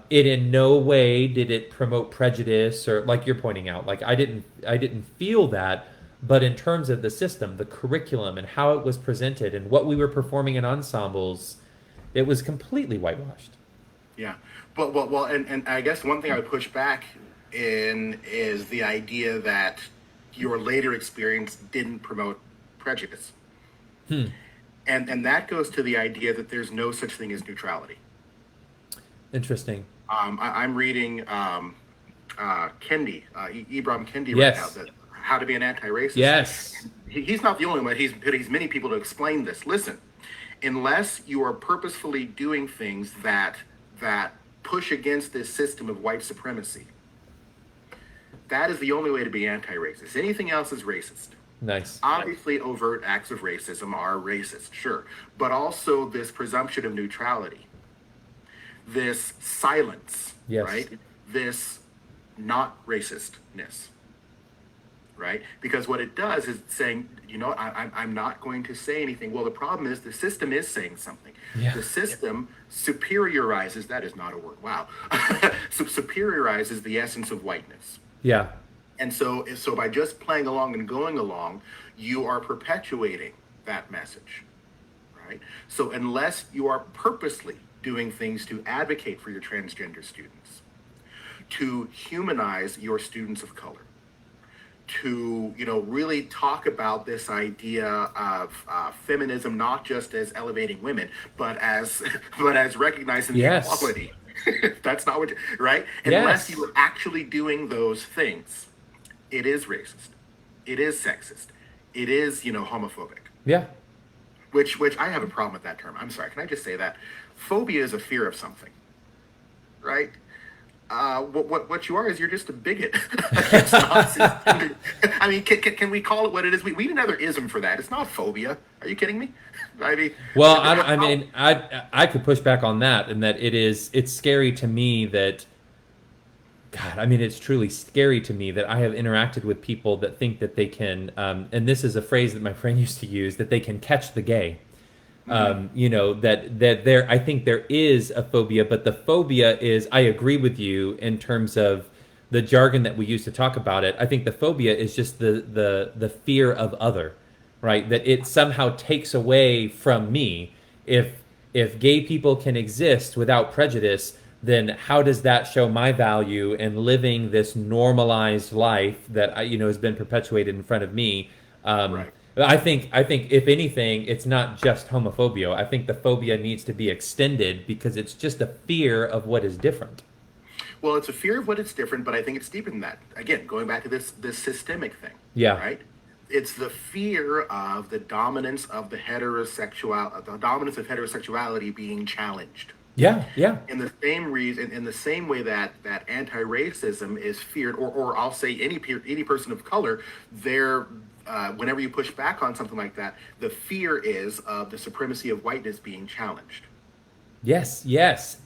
It in no way did it promote prejudice or like you're pointing out. Like I didn't feel that, but in terms of the system, the curriculum, and how it was presented, and what we were performing in ensembles, it was completely whitewashed. Yeah. But and I guess one thing I would push back in is the idea that your later experience didn't promote prejudice. Hmm. And that goes to the idea that there's no such thing as neutrality. Interesting. I'm reading Kendi, Ibram Kendi right now, Yes. that How to Be an Anti-Racist. Yes. He's not the only one. He's many people to explain this. Listen, unless you are purposefully doing things that push against this system of white supremacy, that is the only way to be anti-racist. Anything else is racist. Nice. Obviously, overt acts of racism are racist, sure, but also this presumption of neutrality, this silence, Yes. right? This not racistness, right? Because what it does is saying, I'm not going to say anything. Well, the problem is the system is saying something. Yeah. The system superiorizes, that is not a word, wow, superiorizes the essence of whiteness. Yeah. And so by just playing along and going along, you are perpetuating that message, right? So unless you are purposely doing things to advocate for your transgender students, to humanize your students of color, to really talk about this idea of feminism not just as elevating women, but as recognizing the Yes. equality. That's not what right? Yes. Unless you're actually doing those things, it is racist, it is sexist, it is homophobic. Yeah. Which I have a problem with that term. I'm sorry. Can I just say that phobia is a fear of something, right? What you are is you're just a bigot against Nazis. I mean, can we call it what it is? We need another ism for that. It's not phobia. Are you kidding me? I mean, Well, I could push back on that, and that it's scary to me that, God, I mean, it's truly scary to me that I have interacted with people that think that they can, and this is a phrase that my friend used to use, that they can catch the gay. That there, I think there is a phobia, but the phobia is, I agree with you in terms of the jargon that we use to talk about it. I think the phobia is just the fear of other, right? That it somehow takes away from me. If gay people can exist without prejudice, then how does that show my value in living this normalized life that has been perpetuated in front of me? Right. I think if anything, it's not just homophobia. I think the phobia needs to be extended because it's just a fear of what is different. Well, it's a fear of what is different, but I think it's deeper than that. Again, going back to this systemic thing. Yeah. Right. It's the fear of the dominance of the dominance of heterosexuality being challenged. Yeah, yeah. In the same reason, in the same way that anti-racism is feared, or I'll say any person of color, whenever you push back on something like that, the fear is of the supremacy of whiteness being challenged. Yes,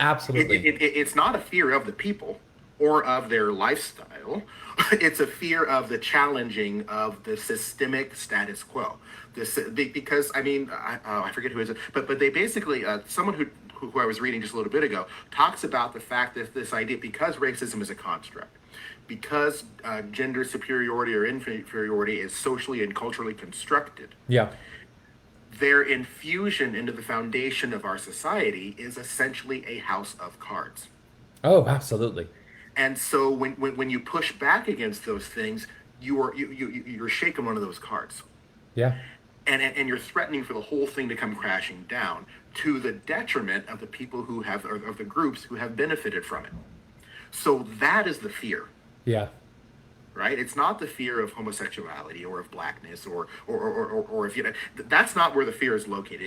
absolutely. It's not a fear of the people or of their lifestyle. It's a fear of the challenging of the systemic status quo. Because I mean, I forget who is it, but they basically someone who I was reading just a little bit ago talks about the fact that this idea, because racism is a construct, because gender superiority or inferiority is socially and culturally constructed, Yeah. their infusion into the foundation of our society is essentially a house of cards. Oh, absolutely. And so when you push back against those things, you're shaking one of those cards. Yeah. And you're threatening for the whole thing to come crashing down to the detriment of the people who have, or of the groups who have benefited from it. So that is the fear. Yeah. Right? It's not the fear of homosexuality or of blackness or if that's not where the fear is located.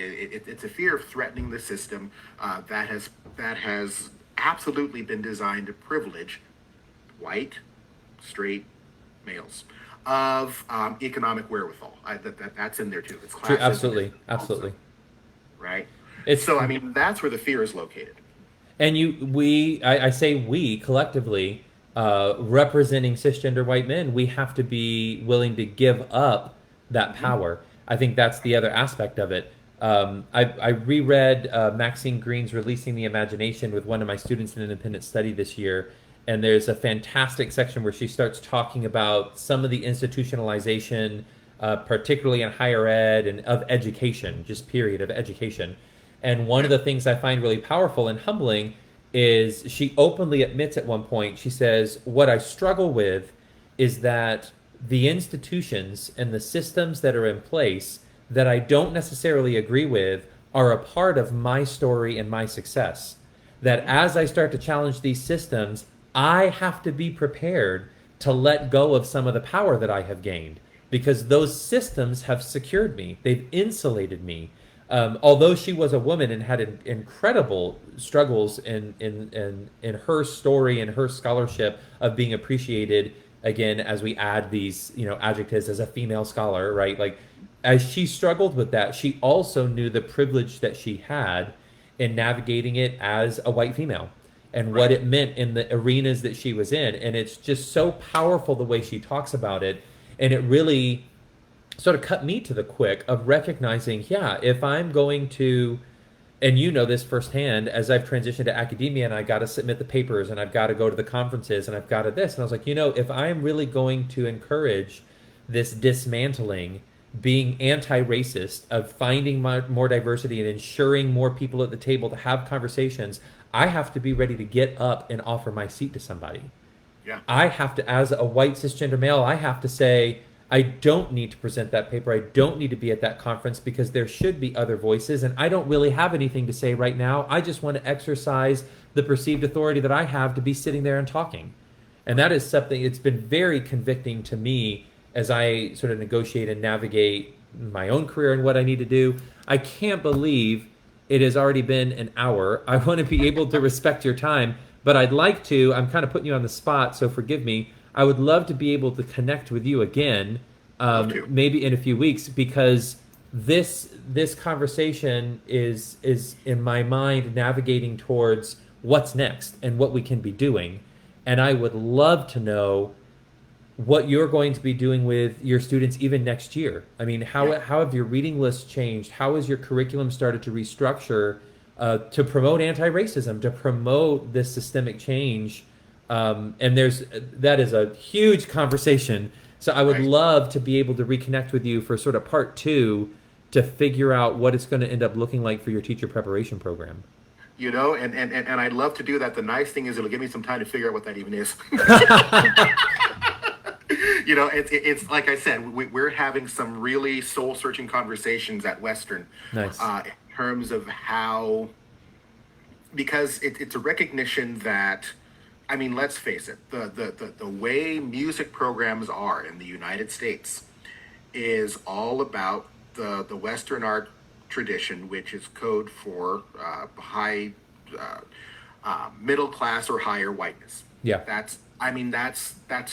It's a fear of threatening the system that has absolutely been designed to privilege white, straight males of economic wherewithal. That's in there too. It's True. classism. Absolutely. Also, Absolutely. right? So I mean, that's where the fear is located. And I say we collectively, representing cisgender white men, we have to be willing to give up that power. I think that's the other aspect of it. I reread Maxine Green's Releasing the Imagination with one of my students in independent study this year, and there's a fantastic section where she starts talking about some of the institutionalization, particularly in higher ed and of education, just period of education. And one of the things I find really powerful and humbling is she openly admits at one point, she says, what I struggle with is that the institutions and the systems that are in place that I don't necessarily agree with are a part of my story and my success. That as I start to challenge these systems, I have to be prepared to let go of some of the power that I have gained because those systems have secured me. They've insulated me. Although she was a woman and had incredible struggles in her story and her scholarship of being appreciated again as we add these adjectives as a female scholar, right? Like as she struggled with that, she also knew the privilege that she had in navigating it as a white female and what Right. it meant in the arenas that she was in. And it's just so powerful the way she talks about it. And it really sort of cut me to the quick of recognizing, yeah, if I'm going to, and you know this firsthand, as I've transitioned to academia and I got to submit the papers and I've got to go to the conferences and I've got to this. And I was like, if I'm really going to encourage this dismantling, being anti-racist, of finding more diversity and ensuring more people at the table to have conversations, I have to be ready to get up and offer my seat to somebody. Yeah. I have to, as a white cisgender male, I have to say, I don't need to present that paper. I don't need to be at that conference because there should be other voices. And I don't really have anything to say right now. I just want to exercise the perceived authority that I have to be sitting there and talking. And that is something, it's been very convicting to me as I sort of negotiate and navigate my own career and what I need to do. I can't believe it has already been an hour. I want to be able to respect your time, but I'd like to, I'm kind of putting you on the spot, so forgive me. I would love to be able to connect with you again, Love to. maybe in a few weeks, because this conversation is in my mind navigating towards what's next and what we can be doing, and I would love to know what you're going to be doing with your students even next year. I mean, Yeah. how have your reading lists changed? How has your curriculum started to restructure to promote anti-racism, to promote this systemic change? And that is a huge conversation. So I would Right. love to be able to reconnect with you for sort of part two to figure out what it's going to end up looking like for your teacher preparation program. And I'd love to do that. The nice thing is it'll give me some time to figure out what that even is. It's like I said, we're having some really soul searching conversations at Western, Nice. in terms of how, because it's a recognition that, I mean, let's face it, the way music programs are in the United States is all about the Western art tradition, which is code for high, uh, middle class or higher whiteness. Yeah. That's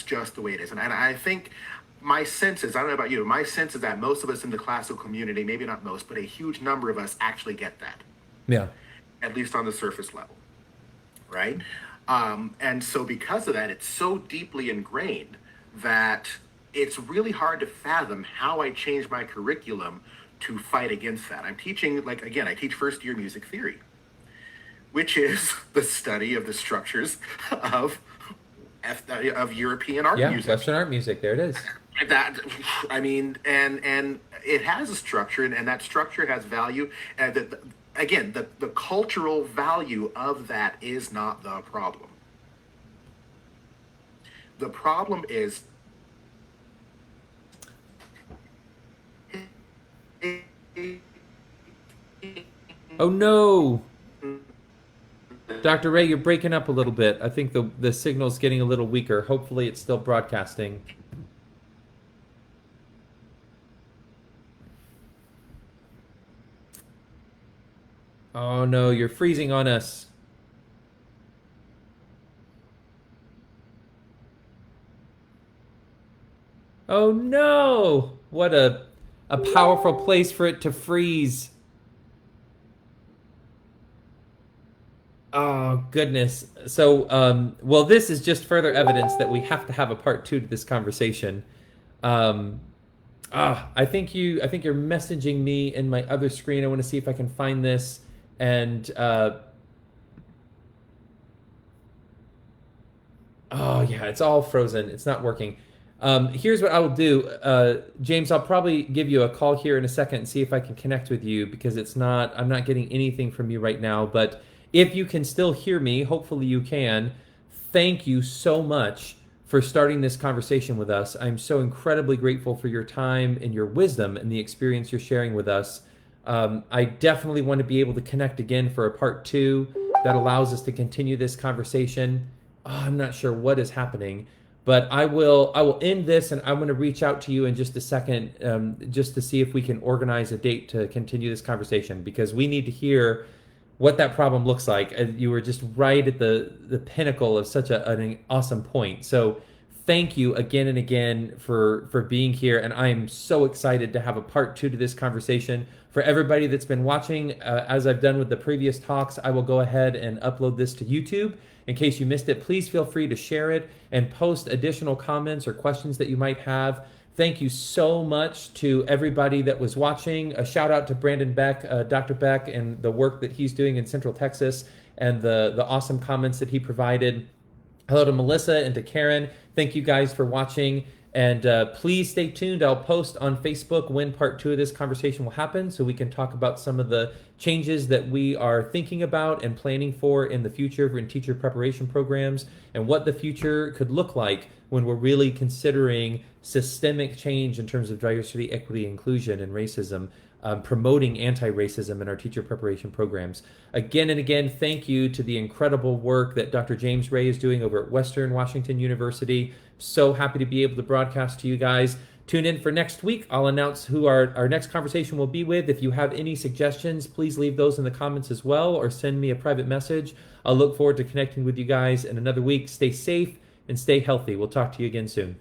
just the way it is, and I think my sense is, I don't know about you, my sense is that most of us in the classical community, maybe not most, but a huge number of us actually get that, Yeah. at least on the surface level, right? And so because of that, it's so deeply ingrained that it's really hard to fathom how I change my curriculum to fight against that. I'm teaching, like, again, I teach first year music theory, which is the study of the structures of of European art Yeah. music. Western art music. There it is. That, I mean, and it has a structure, and that structure has value. And again, the cultural value of that is not the problem. The problem is, Oh no. Dr. Ray, you're breaking up a little bit. I think the signal's getting a little weaker. Hopefully it's still broadcasting. Oh no, you're freezing on us. Oh no! What a powerful place for it to freeze. Oh goodness. So, well, this is just further evidence that we have to have a part two to this conversation. Um, I think you're messaging me in my other screen. I want to see if I can find this. And oh yeah, it's all frozen. It's not working. Here's what I will do, James. I'll probably give you a call here in a second and see if I can connect with you because I'm not getting anything from you right now. But if you can still hear me, hopefully you can. Thank you so much for starting this conversation with us. I'm so incredibly grateful for your time and your wisdom and the experience you're sharing with us. I definitely want to be able to connect again for a part two that allows us to continue this conversation. I'm not sure what is happening, but I will end this, and I'm going to reach out to you in just a second, just to see if we can organize a date to continue this conversation, because we need to hear what that problem looks like. You were just right at the pinnacle of such an awesome point. So thank you again and again for being here, and I am so excited to have a part two to this conversation. For everybody that's been watching, as I've done with the previous talks, I will go ahead and upload this to YouTube. In case you missed it, please feel free to share it and post additional comments or questions that you might have. Thank you so much to everybody that was watching. A shout out to Brandon Beck, Dr. Beck, and the work that he's doing in Central Texas, and the awesome comments that he provided. Hello to Melissa and to Karen. Thank you guys for watching. And please stay tuned. I'll post on Facebook when part two of this conversation will happen, so we can talk about some of the changes that we are thinking about and planning for in the future in teacher preparation programs, and what the future could look like when we're really considering systemic change in terms of diversity, equity, inclusion, and racism, promoting anti-racism in our teacher preparation programs. Again and again, thank you to the incredible work that Dr. James Ray is doing over at Western Washington University. So happy to be able to broadcast to you guys. Tune in for next week. I'll announce who our next conversation will be with. If you have any suggestions, please leave those in the comments as well, or send me a private message. I'll look forward to connecting with you guys in another week. Stay safe and stay healthy. We'll talk to you again soon.